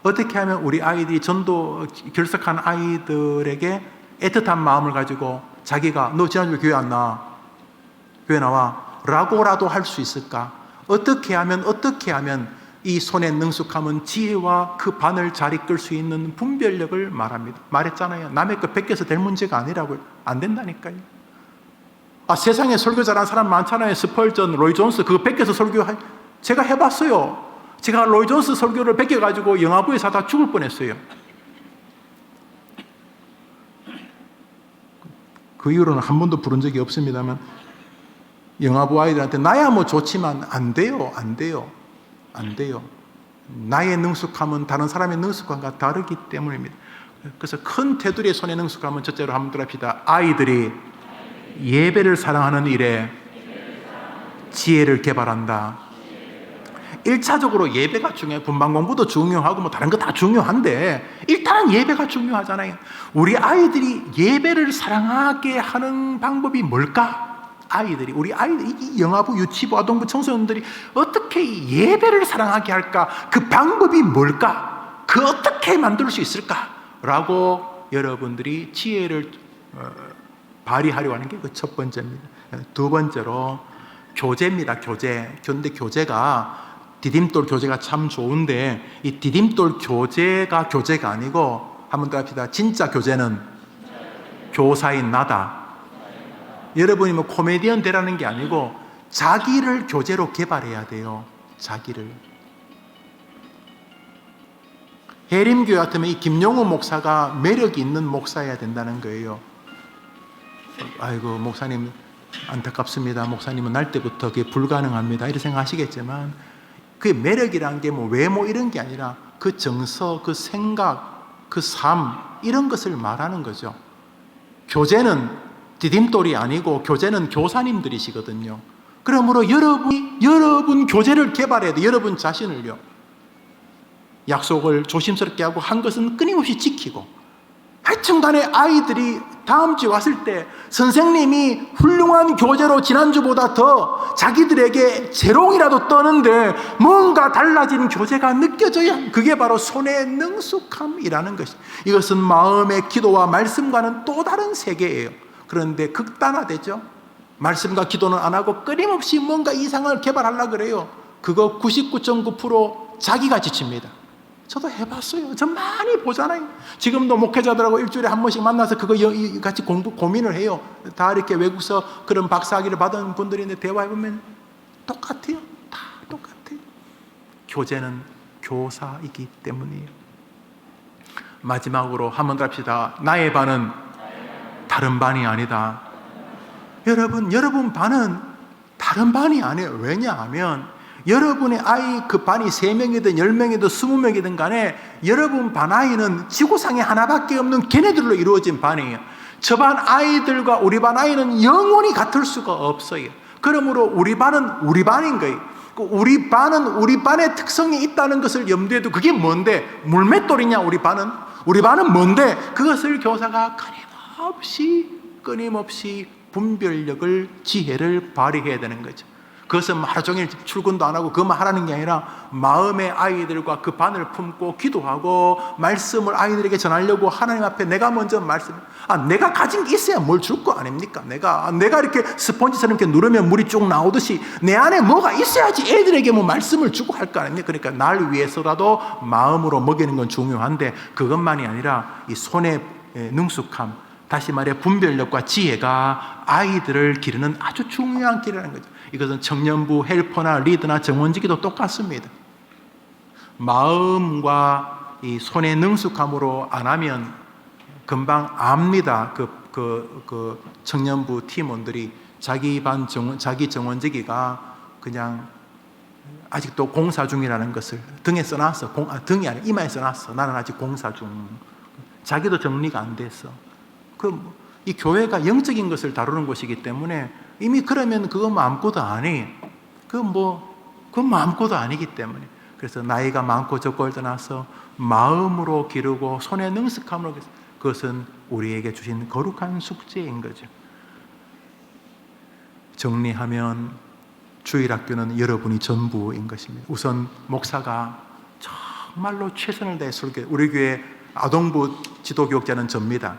어떻게 하면 우리 아이들이 전도 결석한 아이들에게 애틋한 마음을 가지고 자기가 너 지난주에 교회 안 나와? 교회 나와? 라고라도 할 수 있을까? 어떻게 하면 이 손의 능숙함은 지혜와 그 반을 잘 이끌 수 있는 분별력을 말합니다. 말했잖아요. 남의 것 베껴서 될 문제가 아니라고요. 안 된다니까요. 세상에 설교 잘하는 사람 많잖아요. 스펄전, 로이 존스 그거 베껴서 제가 해봤어요. 제가 로이 존스 설교를 베껴가지고 영화부에서 하다 죽을 뻔했어요. 그 이후로는 한 번도 부른 적이 없습니다만 영화부 아이들한테 나야 뭐 좋지만 안 돼요. 나의 능숙함은 다른 사람의 능숙함과 다르기 때문입니다. 그래서 큰 테두리의 손의 능숙함은 첫째로 한번 들어갑시다. 아이들이 예배를 사랑하는 일에 지혜를 개발한다. 1차적으로 예배가 중요해요. 분반 공부도 중요하고 뭐 다른 거 다 중요한데 일단은 예배가 중요하잖아요. 우리 아이들이 예배를 사랑하게 하는 방법이 뭘까? 우리 아이들, 이 영아부, 유치부, 아동부, 청소년들이 어떻게 예배를 사랑하게 할까? 그 방법이 뭘까? 그 어떻게 만들 수 있을까? 라고 여러분들이 지혜를 발휘하려고 하는 게 그 첫 번째입니다. 두 번째로 교재입니다. 그런데 교재가 디딤돌 교재가 참 좋은데 이 디딤돌 교재가 아니고 한번 더 합시다. 진짜 교재는 교사인 나다. 여러분이 뭐 코미디언 되라는 게 아니고 자기를 교재로 개발해야 돼요. 자기를. 해림교회 같으면 이 김용우 목사가 매력이 있는 목사여야 된다는 거예요. 아이고 목사님 안타깝습니다. 목사님은 날 때부터 그게 불가능합니다. 이렇게 생각하시겠지만 그게 매력이란 게 뭐 외모 이런 게 아니라 그 정서, 그 생각, 그 삶 이런 것을 말하는 거죠. 교재는 디딤돌이 아니고 교재는 교사님들이시거든요. 그러므로 여러분 교재를 개발해야 돼요. 여러분 자신을요. 약속을 조심스럽게 하고 한 것은 끊임없이 지키고 하여튼 간에 아이들이 다음 주에 왔을 때 선생님이 훌륭한 교재로 지난주보다 더 자기들에게 재롱이라도 떠는데 뭔가 달라진 교재가 느껴져야 그게 바로 손의 능숙함이라는 것입니다. 이것은 마음의 기도와 말씀과는 또 다른 세계예요. 그런데 극단화되죠. 말씀과 기도는 안 하고 끊임없이 뭔가 이상을 개발하려고 그래요. 그거 99.9% 자기가 지칩니다. 저도 해봤어요. 저 많이 보잖아요. 지금도 목회자들하고 일주일에 한 번씩 만나서 그거 같이 고민을 해요. 다 이렇게 외국서 그런 박사학위를 받은 분들인데 대화해보면 똑같아요. 다 똑같아요. 교재는 교사이기 때문이에요. 마지막으로 한번 더 합시다. 나의 반은 다른 반이 아니다. 여러분 반은 다른 반이 아니에요. 왜냐하면 여러분의 아이 그 반이 3명이든 10명이든 20명이든 간에 여러분 반 아이는 지구상에 하나밖에 없는 걔네들로 이루어진 반이에요. 저 반 아이들과 우리 반 아이는 영원히 같을 수가 없어요. 그러므로 우리 반은 우리 반인 거예요. 우리 반은 우리 반의 특성이 있다는 것을 염두에 두고, 그게 뭔데? 물맷돌이냐 우리 반은? 우리 반은 뭔데? 그것을 교사가 끊임없이 분별력을, 지혜를 발휘해야 되는 거죠. 그것은 하루 종일 출근도 안 하고 그것만 하라는 게 아니라 마음의 아이들과 그 반을 품고 기도하고 말씀을 아이들에게 전하려고 하나님 앞에 내가 먼저 내가 가진 게 있어야 뭘 줄 거 아닙니까? 내가 이렇게 스펀지처럼 이렇게 누르면 물이 쭉 나오듯이 내 안에 뭐가 있어야지 애들에게 뭐 말씀을 주고 할 거 아닙니까? 그러니까 날 위해서라도 마음으로 먹이는 건 중요한데, 그것만이 아니라 이 손의 능숙함, 다시 말해 분별력과 지혜가 아이들을 기르는 아주 중요한 길이라는 거죠. 이것은 청년부 헬퍼나 리더나 정원직이도 똑같습니다. 마음과 이 손의 능숙함으로 안 하면 금방 압니다. 그 청년부 팀원들이 자기 정원직이가 그냥 아직도 공사 중이라는 것을 등에 써놨어. 등이 아니라 이마에 써놨어. 나는 아직 공사 중. 자기도 정리가 안 됐어. 이 교회가 영적인 것을 다루는 곳이기 때문에 이미 그러면 그건 아무것도 아니에요. 그건 아무것도 아니기 때문에. 그래서 나이가 많고 적고를 떠나서 마음으로 기르고 손의 능숙함으로, 그것은 우리에게 주신 거룩한 숙제인 거죠. 정리하면 주일학교는 여러분이 전부인 것입니다. 우선 목사가 정말로 최선을 다해 설교, 우리 교회 아동부 지도교육자는 접니다.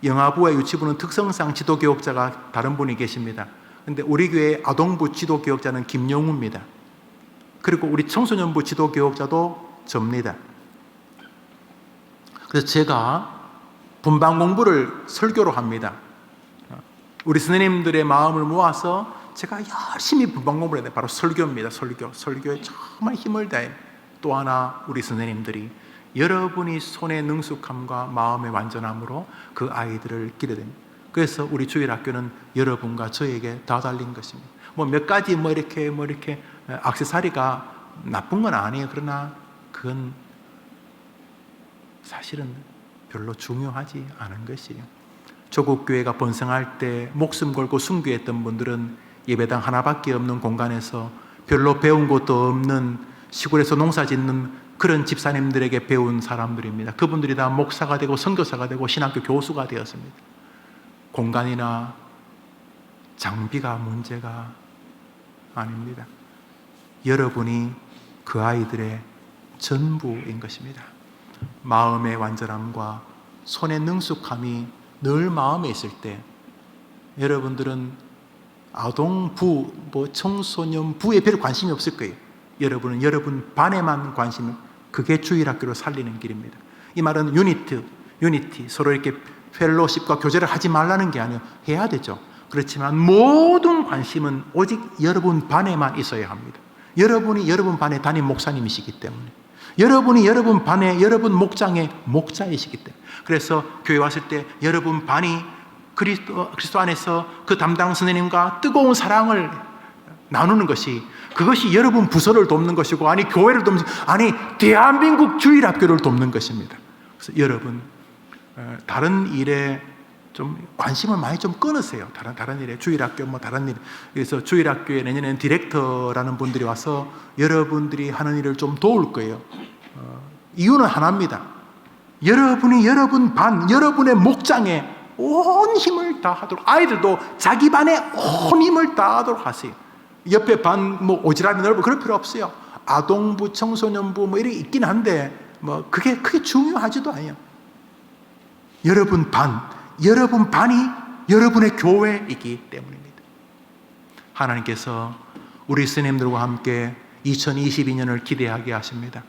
영아부와 유치부는 특성상 지도교육자가 다른 분이 계십니다. 그런데 우리 교회 아동부 지도교육자는 김용우입니다. 그리고 우리 청소년부 지도교육자도 접니다. 그래서 제가 분반 공부를 설교로 합니다. 우리 선생님들의 마음을 모아서 제가 열심히 분반 공부를 해야 돼요. 바로 설교입니다. 설교에 정말 힘을 다해. 또 하나, 우리 선생님들이 여러분이 손의 능숙함과 마음의 완전함으로 그 아이들을 기르야 됩니다. 그래서 우리 주일학교는 여러분과 저에게 다 달린 것입니다. 몇 가지 이렇게 액세서리가 나쁜 건 아니에요. 그러나 그건 사실은 별로 중요하지 않은 것이에요. 조국 교회가 번성할 때 목숨 걸고 순교했던 분들은 예배당 하나밖에 없는 공간에서 별로 배운 것도 없는 시골에서 농사 짓는 그런 집사님들에게 배운 사람들입니다. 그분들이 다 목사가 되고 선교사가 되고 신학교 교수가 되었습니다. 공간이나 장비가 문제가 아닙니다. 여러분이 그 아이들의 전부인 것입니다. 마음의 완전함과 손의 능숙함이 늘 마음에 있을 때 여러분들은 아동부, 청소년부에 별 관심이 없을 거예요. 여러분은 여러분 반에만 관심을, 그게 주일학교로 살리는 길입니다. 이 말은 유니티, 서로 이렇게 펠로십과 교제를 하지 말라는 게 아니에요. 해야 되죠. 그렇지만 모든 관심은 오직 여러분 반에만 있어야 합니다. 여러분이 여러분 반의 담임 목사님이시기 때문에, 여러분이 여러분 반의 여러분 목장의 목자이시기 때문에, 그래서 교회 왔을 때 여러분 반이 그리스도 안에서 그 담당 선생님과 뜨거운 사랑을 나누는 것이, 그것이 여러분 부서를 돕는 것이고, 아니 교회를 돕는, 아니 대한민국 주일학교를 돕는 것입니다. 그래서 여러분 다른 일에 좀 관심을 많이 좀 끊으세요. 다른 일에, 주일학교 다른 일. 그래서 주일학교에 내년에는 디렉터라는 분들이 와서 여러분들이 하는 일을 좀 도울 거예요. 이유는 하나입니다. 여러분이 여러분 반, 여러분의 목장에 온 힘을 다하도록, 아이들도 자기 반에 온 힘을 다하도록 하세요. 옆에 반 오지랖이 넓고 그럴 필요 없어요. 아동부, 청소년부 이렇게 있긴 한데 그게 크게 중요하지도 않아요. 여러분 반이 여러분의 교회이기 때문입니다. 하나님께서 우리 스님들과 함께 2022년을 기대하게 하십니다.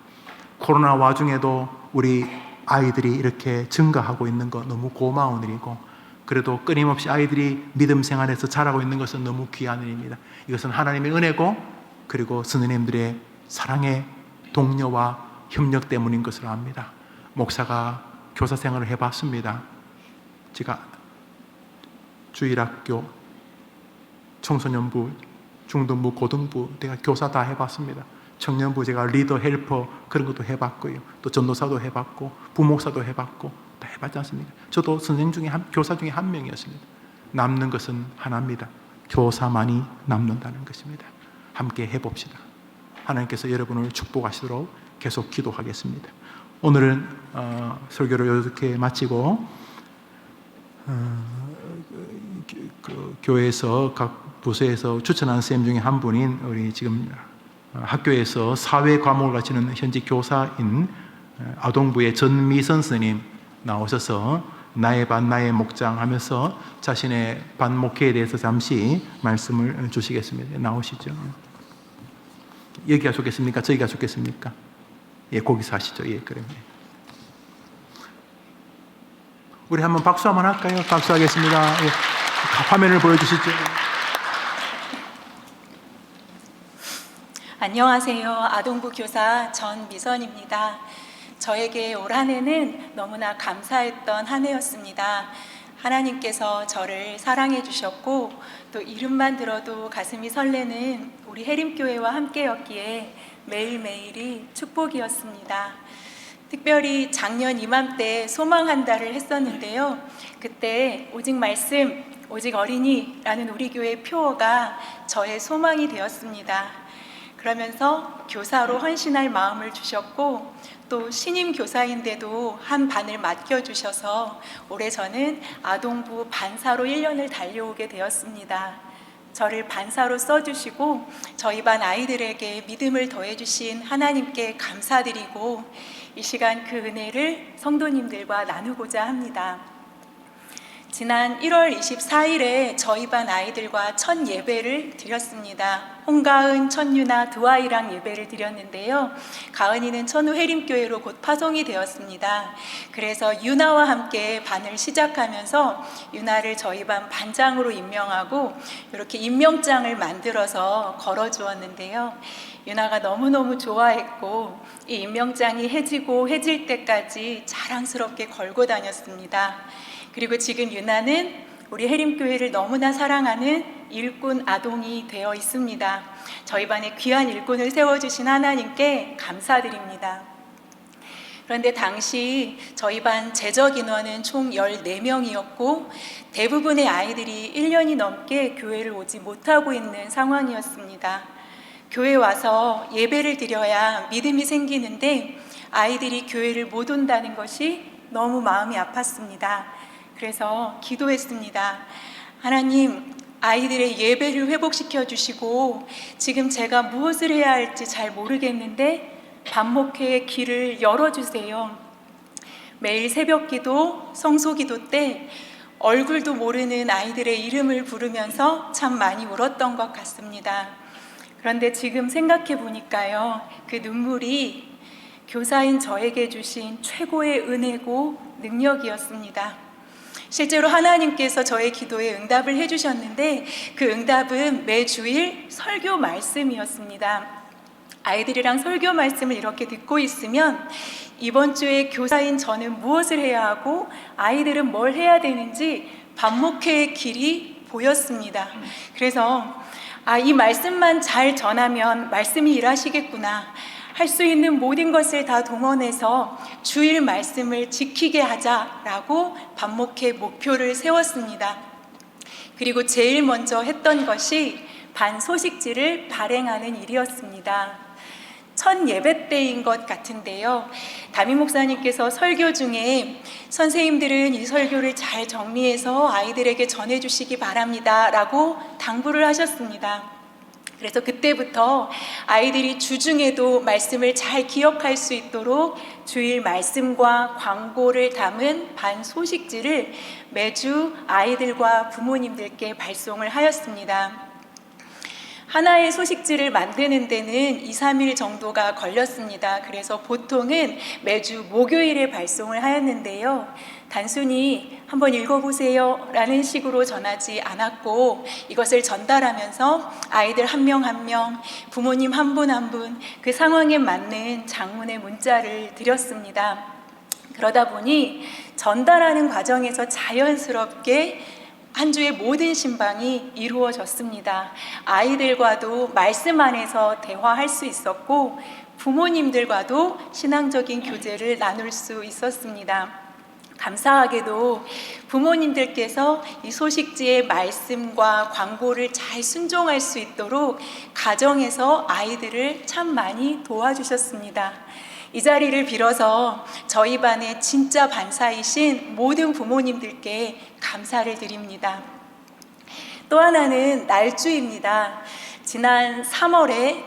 코로나 와중에도 우리 아이들이 이렇게 증가하고 있는 것 너무 고마운 일이고, 그래도 끊임없이 아이들이 믿음 생활에서 자라고 있는 것은 너무 귀한 일입니다. 이것은 하나님의 은혜고, 그리고 선생님들의 사랑의 동료와 협력 때문인 것을 압니다. 목사가 교사 생활을 해봤습니다. 제가 주일학교, 청소년부, 중등부, 고등부 내가 교사 다 해봤습니다. 청년부 제가 리더, 헬퍼 그런 것도 해봤고요. 또 전도사도 해봤고 부목사도 해봤고 다 해봤지 않습니까? 저도 선생 중에 교사 중에 한 명이었습니다. 남는 것은 하나입니다. 교사만이 남는다는 것입니다. 함께 해봅시다. 하나님께서 여러분을 축복하시도록 계속 기도하겠습니다. 오늘은 설교를 이렇게 마치고 그 교회에서 각 부서에서 추천한 선생님 중에 한 분인 우리 지금 학교에서 사회 과목을 가르치는 현직 교사인 아동부의 전미선 선생님 나오셔서 나의 반 나의 목장 하면서 자신의 반 목회에 대해서 잠시 말씀을 주시겠습니다. 나오시죠. 여기가 좋겠습니까? 저기가 좋겠습니까? 예, 거기서 하시죠. 예, 그러면 우리 한번 박수 한번 할까요? 박수하겠습니다. 예, 화면을 보여주시죠. 안녕하세요. 아동부 교사 전미선입니다. 저에게 올 한 해는 너무나 감사했던 한 해였습니다. 하나님께서 저를 사랑해 주셨고 또 이름만 들어도 가슴이 설레는 우리 해림교회와 함께였기에 매일매일이 축복이었습니다. 특별히 작년 이맘때 소망 한 달을 했었는데요. 그때 오직 말씀, 오직 어린이라는 우리 교회의 표어가 저의 소망이 되었습니다. 그러면서 교사로 헌신할 마음을 주셨고 또 신임 교사인데도 한 반을 맡겨주셔서 올해 저는 아동부 반사로 1년을 달려오게 되었습니다. 저를 반사로 써주시고 저희 반 아이들에게 믿음을 더해주신 하나님께 감사드리고 이 시간 그 은혜를 성도님들과 나누고자 합니다. 지난 1월 24일에 저희 반 아이들과 첫 예배를 드렸습니다. 홍가은, 천유나 두 아이랑 예배를 드렸는데요. 가은이는 천우 해림교회로 곧 파송이 되었습니다. 그래서 유나와 함께 반을 시작하면서 유나를 저희 반 반장으로 임명하고 이렇게 임명장을 만들어서 걸어주었는데요. 유나가 너무너무 좋아했고 이 임명장이 해질 때까지 자랑스럽게 걸고 다녔습니다. 그리고 지금 유나는 우리 해림교회를 너무나 사랑하는 일꾼 아동이 되어 있습니다. 저희 반에 귀한 일꾼을 세워주신 하나님께 감사드립니다. 그런데 당시 저희 반 재적 인원은 총 14명이었고 대부분의 아이들이 1년이 넘게 교회를 오지 못하고 있는 상황이었습니다. 교회 와서 예배를 드려야 믿음이 생기는데 아이들이 교회를 못 온다는 것이 너무 마음이 아팠습니다. 그래서 기도했습니다. 하나님, 아이들의 예배를 회복시켜 주시고 지금 제가 무엇을 해야 할지 잘 모르겠는데 반목회의 길을 열어주세요. 매일 새벽기도, 성소기도 때 얼굴도 모르는 아이들의 이름을 부르면서 참 많이 울었던 것 같습니다. 그런데 지금 생각해 보니까요, 그 눈물이 교사인 저에게 주신 최고의 은혜고 능력이었습니다. 실제로 하나님께서 저의 기도에 응답을 해주셨는데 그 응답은 매주일 설교 말씀이었습니다. 아이들이랑 설교 말씀을 이렇게 듣고 있으면 이번 주에 교사인 저는 무엇을 해야 하고 아이들은 뭘 해야 되는지 반목회의 길이 보였습니다. 그래서 이 말씀만 잘 전하면 말씀이 일하시겠구나. 할 수 있는 모든 것을 다 동원해서 주일 말씀을 지키게 하자라고 반목회 목표를 세웠습니다. 그리고 제일 먼저 했던 것이 반 소식지를 발행하는 일이었습니다. 첫 예배 때인 것 같은데요. 담임 목사님께서 설교 중에 선생님들은 이 설교를 잘 정리해서 아이들에게 전해주시기 바랍니다 라고 당부를 하셨습니다. 그래서 그때부터 아이들이 주중에도 말씀을 잘 기억할 수 있도록 주일 말씀과 광고를 담은 반 소식지를 매주 아이들과 부모님들께 발송을 하였습니다. 하나의 소식지를 만드는 데는 2, 3일 정도가 걸렸습니다. 그래서 보통은 매주 목요일에 발송을 하였는데요. 단순히 한번 읽어보세요 라는 식으로 전하지 않았고 이것을 전달하면서 아이들 한 명 한 명, 부모님 한 분 한 분 그 상황에 맞는 장문의 문자를 드렸습니다. 그러다 보니 전달하는 과정에서 자연스럽게 한 주의 모든 신방이 이루어졌습니다. 아이들과도 말씀 안에서 대화할 수 있었고 부모님들과도 신앙적인 교제를 나눌 수 있었습니다. 감사하게도 부모님들께서 이 소식지의 말씀과 광고를 잘 순종할 수 있도록 가정에서 아이들을 참 많이 도와주셨습니다. 이 자리를 빌어서 저희 반의 진짜 반사이신 모든 부모님들께 감사를 드립니다. 또 하나는 날주입니다. 지난 3월에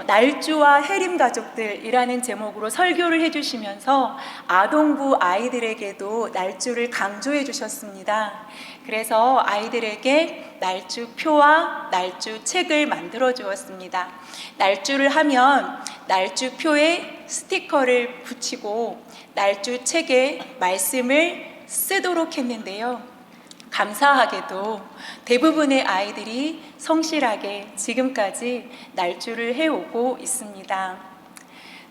날주와 해림 가족들이라는 제목으로 설교를 해주시면서 아동부 아이들에게도 날주를 강조해 주셨습니다. 그래서 아이들에게 날주표와 날주책을 만들어 주었습니다. 날주를 하면 날주표에 스티커를 붙이고 날주책에 말씀을 쓰도록 했는데요. 감사하게도 대부분의 아이들이 성실하게 지금까지 날주를 해오고 있습니다.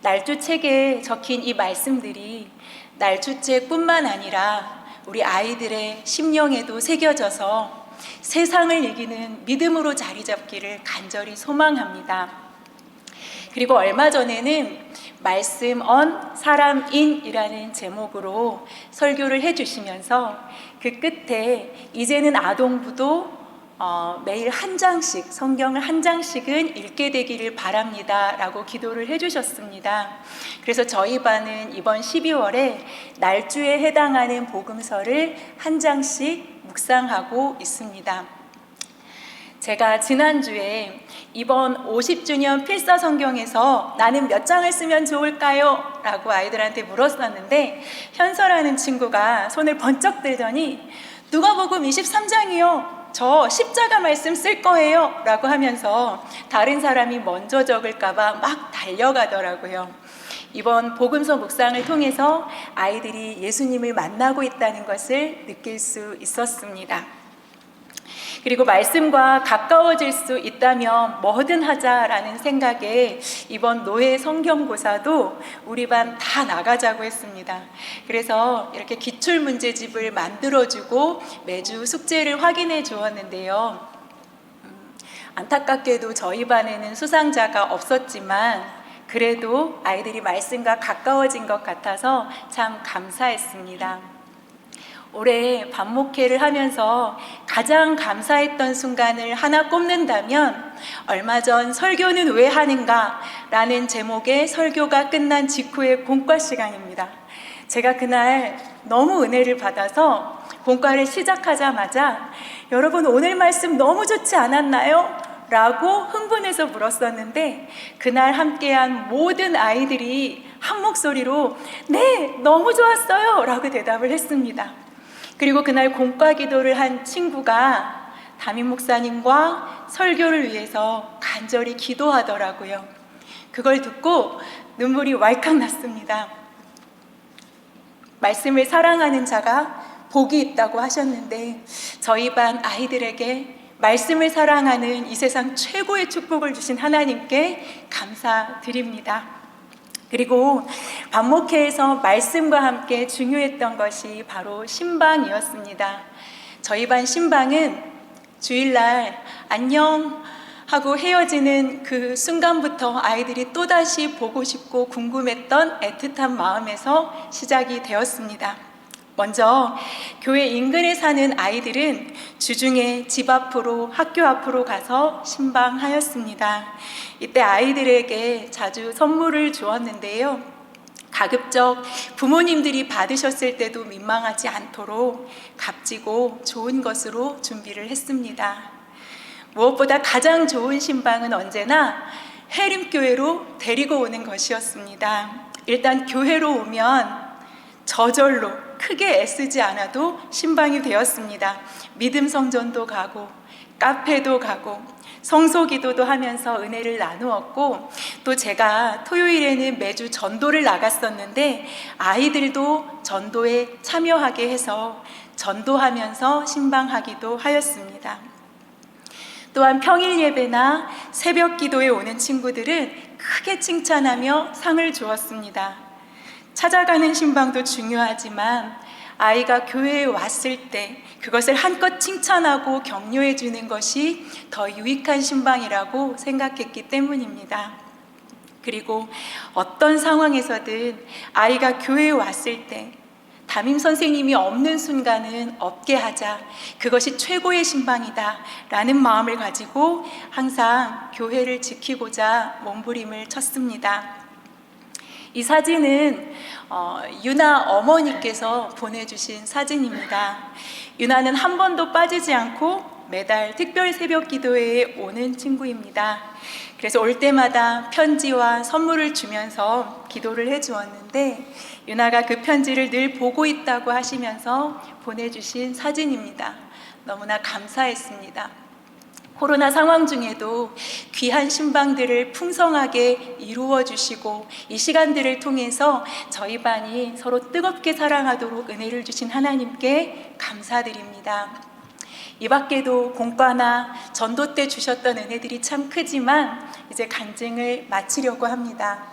날주책에 적힌 이 말씀들이 날주책뿐만 아니라 우리 아이들의 심령에도 새겨져서 세상을 이기는 믿음으로 자리 잡기를 간절히 소망합니다. 그리고 얼마 전에는 말씀 언 사람인이라는 제목으로 설교를 해주시면서 그 끝에 이제는 아동부도 매일 한 장씩, 성경을 한 장씩은 읽게 되기를 바랍니다 라고 기도를 해주셨습니다. 그래서 저희 반은 이번 12월에 날주에 해당하는 복음서를 한 장씩 묵상하고 있습니다. 제가 지난주에 이번 50주년 필사 성경에서 나는 몇 장을 쓰면 좋을까요? 라고 아이들한테 물었었는데 현서라는 친구가 손을 번쩍 들더니 누가복음 23장이요. 저 십자가 말씀 쓸 거예요. 라고 하면서 다른 사람이 먼저 적을까봐 막 달려가더라고요. 이번 복음서 묵상을 통해서 아이들이 예수님을 만나고 있다는 것을 느낄 수 있었습니다. 그리고 말씀과 가까워질 수 있다면 뭐든 하자라는 생각에 이번 노예 성경고사도 우리 반 다 나가자고 했습니다. 그래서 이렇게 기출문제집을 만들어주고 매주 숙제를 확인해 주었는데요. 안타깝게도 저희 반에는 수상자가 없었지만 그래도 아이들이 말씀과 가까워진 것 같아서 참 감사했습니다. 올해 반목회를 하면서 가장 감사했던 순간을 하나 꼽는다면 얼마 전 설교는 왜 하는가? 라는 제목의 설교가 끝난 직후의 본과 시간입니다. 제가 그날 너무 은혜를 받아서 본과를 시작하자마자 여러분 오늘 말씀 너무 좋지 않았나요? 라고 흥분해서 물었었는데 그날 함께한 모든 아이들이 한 목소리로 네, 너무 좋았어요! 라고 대답을 했습니다. 그리고 그날 공과 기도를 한 친구가 담임 목사님과 설교를 위해서 간절히 기도하더라고요. 그걸 듣고 눈물이 왈칵 났습니다. 말씀을 사랑하는 자가 복이 있다고 하셨는데 저희 반 아이들에게 말씀을 사랑하는 이 세상 최고의 축복을 주신 하나님께 감사드립니다. 그리고 반목회에서 말씀과 함께 중요했던 것이 바로 신방이었습니다. 저희 반 신방은 주일날 안녕 하고 헤어지는 그 순간부터 아이들이 또다시 보고 싶고 궁금했던 애틋한 마음에서 시작이 되었습니다. 먼저 교회 인근에 사는 아이들은 주중에 집 앞으로 학교 앞으로 가서 신방하였습니다. 이때 아이들에게 자주 선물을 주었는데요. 가급적 부모님들이 받으셨을 때도 민망하지 않도록 값지고 좋은 것으로 준비를 했습니다. 무엇보다 가장 좋은 신방은 언제나 해림교회로 데리고 오는 것이었습니다. 일단 교회로 오면 저절로 크게 애쓰지 않아도 신방이 되었습니다. 믿음 성전도 가고 카페도 가고 성소기도도 하면서 은혜를 나누었고 또 제가 토요일에는 매주 전도를 나갔었는데 아이들도 전도에 참여하게 해서 전도하면서 신방하기도 하였습니다. 또한 평일 예배나 새벽 기도에 오는 친구들은 크게 칭찬하며 상을 주었습니다. 찾아가는 신방도 중요하지만 아이가 교회에 왔을 때 그것을 한껏 칭찬하고 격려해 주는 것이 더 유익한 신방이라고 생각했기 때문입니다. 그리고 어떤 상황에서든 아이가 교회에 왔을 때 담임 선생님이 없는 순간은 없게 하자, 그것이 최고의 신방이다 라는 마음을 가지고 항상 교회를 지키고자 몸부림을 쳤습니다. 이 사진은 유나 어머니께서 보내주신 사진입니다. 유나는 한 번도 빠지지 않고 매달 특별 새벽 기도회에 오는 친구입니다. 그래서 올 때마다 편지와 선물을 주면서 기도를 해주었는데, 유나가 그 편지를 늘 보고 있다고 하시면서 보내주신 사진입니다. 너무나 감사했습니다. 코로나 상황 중에도 귀한 신방들을 풍성하게 이루어 주시고, 이 시간들을 통해서 저희 반이 서로 뜨겁게 사랑하도록 은혜를 주신 하나님께 감사드립니다. 이 밖에도 공과나 전도 때 주셨던 은혜들이 참 크지만 이제 간증을 마치려고 합니다.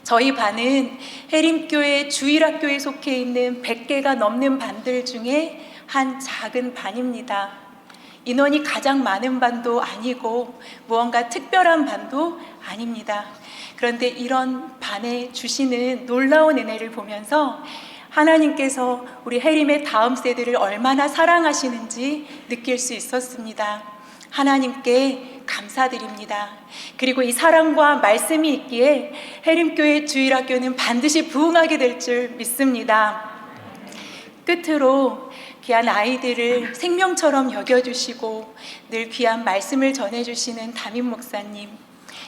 저희 반은 해림교회 주일학교에 속해 있는 100개가 넘는 반들 중에 한 작은 반입니다. 인원이 가장 많은 반도 아니고 무언가 특별한 반도 아닙니다. 그런데 이런 반에 주시는 놀라운 은혜를 보면서 하나님께서 우리 해림의 다음 세대를 얼마나 사랑하시는지 느낄 수 있었습니다. 하나님께 감사드립니다. 그리고 이 사랑과 말씀이 있기에 해림교회 주일학교는 반드시 부흥하게 될 줄 믿습니다. 끝으로 귀한 아이들을 생명처럼 여겨주시고 늘 귀한 말씀을 전해주시는 담임 목사님,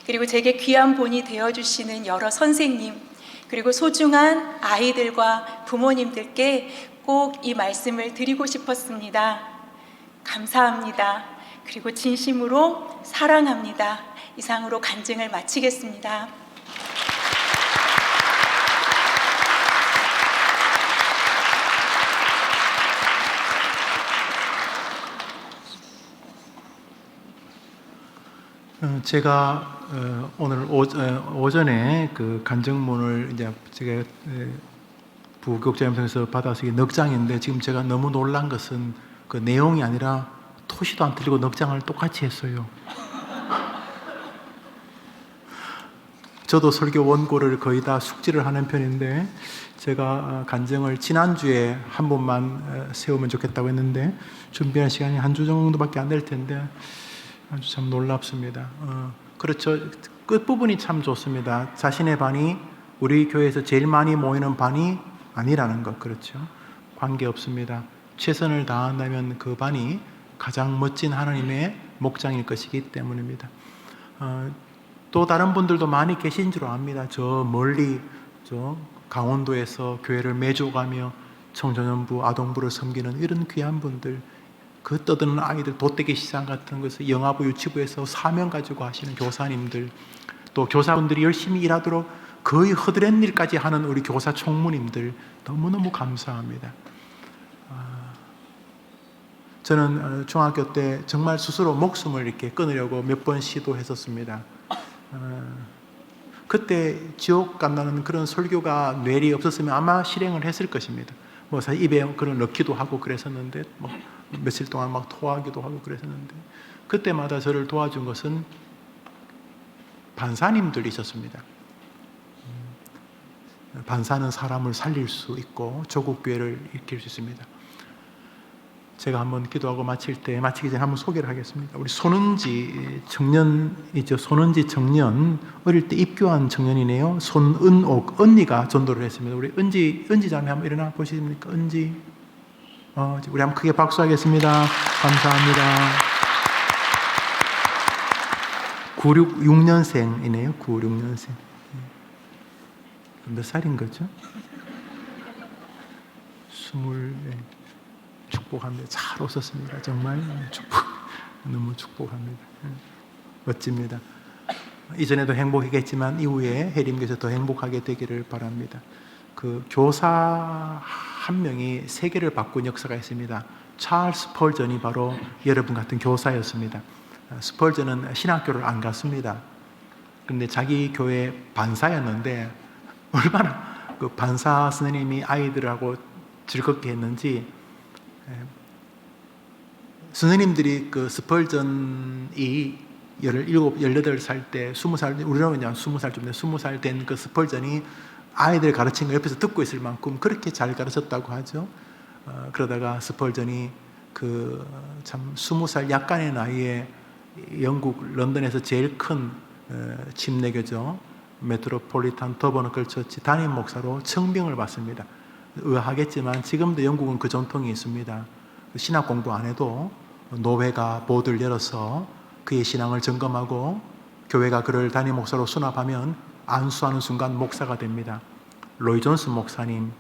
그리고 제게 귀한 본이 되어주시는 여러 선생님, 그리고 소중한 아이들과 부모님들께 꼭 이 말씀을 드리고 싶었습니다. 감사합니다. 그리고 진심으로 사랑합니다. 이상으로 간증을 마치겠습니다. 제가 오늘 오전에 그 간증문을 이제 제가 부교육자님께서 받아서 이게 넉 장인데, 지금 제가 너무 놀란 것은 그 내용이 아니라 토시도 안 틀리고 넉 장을 똑같이 했어요. 저도 설교 원고를 거의 다 숙지를 하는 편인데, 제가 간증을 지난주에 한 번만 세우면 좋겠다고 했는데 준비할 시간이 한 주 정도밖에 안 될 텐데 아주 참 놀랍습니다. 그렇죠. 끝부분이 참 좋습니다. 자신의 반이 우리 교회에서 제일 많이 모이는 반이 아니라는 것, 그렇죠. 관계없습니다. 최선을 다한다면 그 반이 가장 멋진 하나님의 목장일 것이기 때문입니다. 또 다른 분들도 많이 계신 줄 압니다. 저 멀리 저 강원도에서 교회를 매주 가며 청소년부, 아동부를 섬기는 이런 귀한 분들, 그 떠드는 아이들, 돗대기 시장 같은 것을 영아부, 유치부에서 사명 가지고 하시는 교사님들, 또 교사분들이 열심히 일하도록 거의 허드렛 일까지 하는 우리 교사 총무님들, 너무너무 감사합니다. 저는 중학교 때 정말 스스로 목숨을 이렇게 끊으려고 몇 번 시도했었습니다. 그때 지옥 간다는 그런 설교가 뇌리 없었으면 아마 실행을 했을 것입니다. 뭐 사실 입에 그런 넣기도 하고 그랬었는데, 뭐 며칠 동안 막 토하기도 하고 그랬었는데, 그때마다 저를 도와준 것은 반사님들이 있었습니다. 반사는 사람을 살릴 수 있고 조국교회를 일으킬 수 있습니다. 제가 한번 기도하고 마치기 전에 한번 소개를 하겠습니다. 우리 손은지 청년이죠. 손은지 청년, 어릴 때 입교한 청년이네요. 손은옥 언니가 전도를 했습니다. 우리 은지 자매 한번 일어나 보십니까? 은지. 우리 한번 크게 박수하겠습니다. 감사합니다. 96년생이네요. 96년생. 몇 살인 거죠? 20. 축복합니다. 잘 오셨습니다. 정말 너무 축복합니다. 멋집니다. 이전에도 행복했겠지만 이후에 해림교에서 더 행복하게 되기를 바랍니다. 그 교사 한 명이 세계를 바꾼 역사가 있습니다. 찰스 스펄전이 바로 여러분 같은 교사였습니다. 스펄전은 신학교를 안 갔습니다. 그런데 자기 교회 반사였는데, 얼마나 그 반사 선생님이 아이들하고 즐겁게 했는지 선생님들이 그 스펄전이 17, 18살 때 20살, 우리는 그냥 20살쯤 돼 20살 된 그 스펄전이 아이들 가르친 거 옆에서 듣고 있을 만큼 그렇게 잘 가르쳤다고 하죠. 그러다가 스펄전이 그 참 20살 약간의 나이에 영국 런던에서 제일 큰 침례교죠. 메트로폴리탄 더버너클 처치 담임 목사로 청빙을 받습니다. 의아하겠지만 지금도 영국은 그 전통이 있습니다. 신학 공부 안 해도 노회가 보드를 열어서 그의 신앙을 점검하고 교회가 그를 담임 목사로 수납하면 안수하는 순간 목사가 됩니다. 로이 존스 목사님,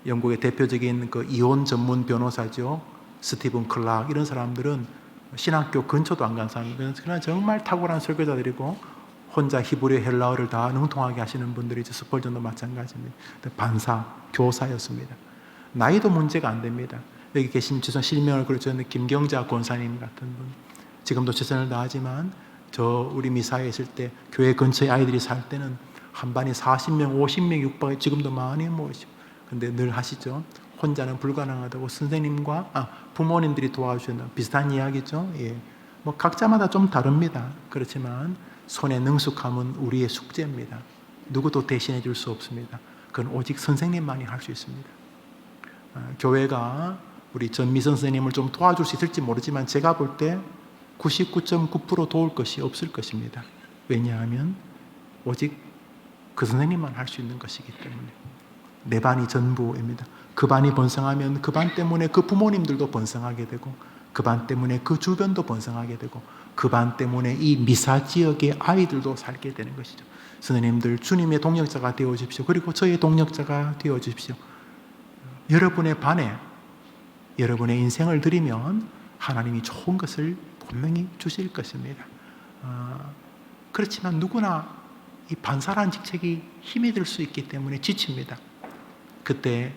영국의 대표적인 그 이혼 전문 변호사죠. 스티븐 클락 이런 사람들은 신학교 근처도 안 간 사람들, 그러나 정말 탁월한 설교자들이고 혼자 히브리 헬라어를 다 능통하게 하시는 분들이 스펄전도 마찬가지입니다. 반사, 교사였습니다. 나이도 문제가 안 됩니다. 여기 계신 지선 실명을 그려주는 김경자 권사님 같은 분, 지금도 최선을 다하지만 저 우리 미사에 있을 때 교회 근처에 아이들이 살 때는 한 반이 40명, 50명 육박에 지금도 많이 모이시고, 근데 늘 하시죠. 혼자는 불가능하다고 선생님과 부모님들이 도와주신다. 비슷한 이야기죠. 예. 뭐 각자마다 좀 다릅니다. 그렇지만 손의 능숙함은 우리의 숙제입니다. 누구도 대신해 줄 수 없습니다. 그건 오직 선생님만이 할 수 있습니다. 교회가 우리 전미선 선생님을 좀 도와줄 수 있을지 모르지만 제가 볼 때 99.9% 도울 것이 없을 것입니다. 왜냐하면 오직 그 선생님만 할 수 있는 것이기 때문에. 내 반이 전부입니다. 그 반이 번성하면 그 반 때문에 그 부모님들도 번성하게 되고, 그 반 때문에 그 주변도 번성하게 되고, 그 반 때문에 이 미사 지역의 아이들도 살게 되는 것이죠. 선생님들 주님의 동역자가 되어주십시오. 그리고 저의 동역자가 되어주십시오. 여러분의 반에 여러분의 인생을 드리면 하나님이 좋은 것을 분명히 주실 것입니다. 그렇지만 누구나 이 반사라는 직책이 힘이 들 수 있기 때문에 지칩니다. 그때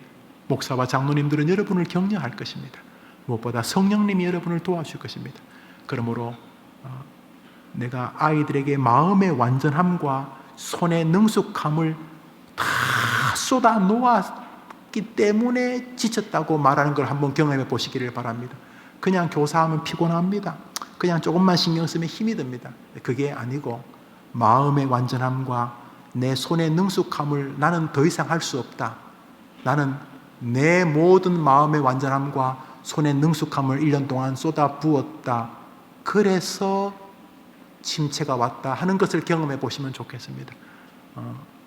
목사와 장로님들은 여러분을 격려할 것입니다. 무엇보다 성령님이 여러분을 도와줄 것입니다. 그러므로 내가 아이들에게 마음의 완전함과 손의 능숙함을 다 쏟아 놓았기 때문에 지쳤다고 말하는 걸 한번 경험해 보시기를 바랍니다. 그냥 교사하면 피곤합니다. 그냥 조금만 신경 쓰면 힘이 듭니다. 그게 아니고 마음의 완전함과 내 손의 능숙함을 나는 더 이상 할 수 없다. 나는 내 모든 마음의 완전함과 손의 능숙함을 1년 동안 쏟아 부었다. 그래서 침체가 왔다 하는 것을 경험해 보시면 좋겠습니다.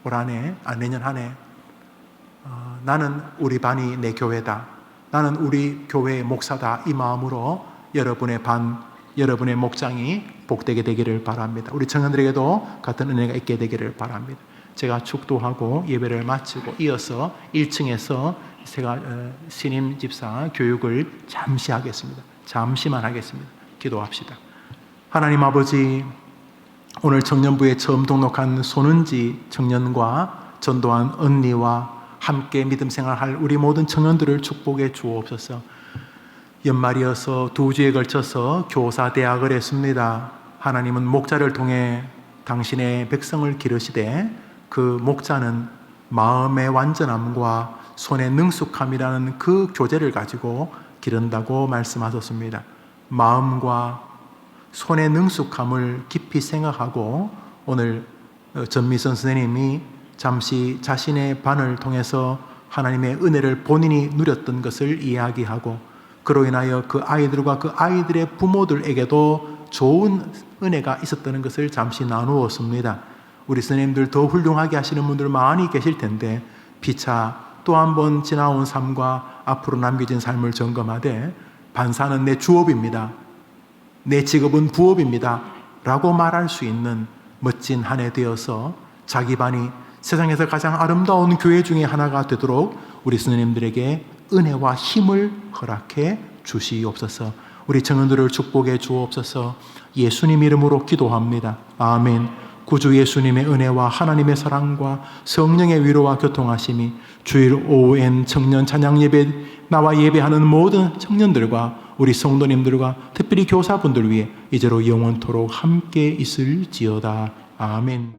올 한해, 내년 한 해 나는 우리 반이 내 교회다. 나는 우리 교회의 목사다. 이 마음으로 여러분의 반, 여러분의 목장이 복되게 되기를 바랍니다. 우리 청년들에게도 같은 은혜가 있게 되기를 바랍니다. 제가 축도하고 예배를 마치고 이어서 1층에서 제가 신임 집사 교육을 잠시 하겠습니다. 잠시만 하겠습니다. 기도합시다. 하나님 아버지, 오늘 청년부에 처음 등록한 손은지 청년과 전도한 언니와 함께 믿음 생활할 우리 모든 청년들을 축복해 주옵소서. 연말이어서 2주에 걸쳐서 교사 대학을 했습니다. 하나님은 목자를 통해 당신의 백성을 기르시되 그 목자는 마음의 완전함과 손의 능숙함이라는 그 교제를 가지고 기른다고 말씀하셨습니다. 마음과 손의 능숙함을 깊이 생각하고 오늘 전미선 선생님이 잠시 자신의 반을 통해서 하나님의 은혜를 본인이 누렸던 것을 이야기하고 그로 인하여 그 아이들과 그 아이들의 부모들에게도 좋은 은혜가 있었다는 것을 잠시 나누었습니다. 우리 선생님들 더 훌륭하게 하시는 분들 많이 계실 텐데 피차 또 한 번 지나온 삶과 앞으로 남겨진 삶을 점검하되 반사는 내 주업입니다. 내 직업은 부업입니다. 라고 말할 수 있는 멋진 한 해 되어서 자기 반이 세상에서 가장 아름다운 교회 중에 하나가 되도록 우리 선생님들에게 은혜와 힘을 허락해 주시옵소서. 우리 청년들을 축복해 주옵소서. 예수님 이름으로 기도합니다. 아멘. 구주 예수님의 은혜와 하나님의 사랑과 성령의 위로와 교통하심이 주일 오후엔 청년 찬양 예배 나와 예배하는 모든 청년들과 우리 성도님들과 특별히 교사분들 위해 이제로 영원토록 함께 있을지어다. 아멘.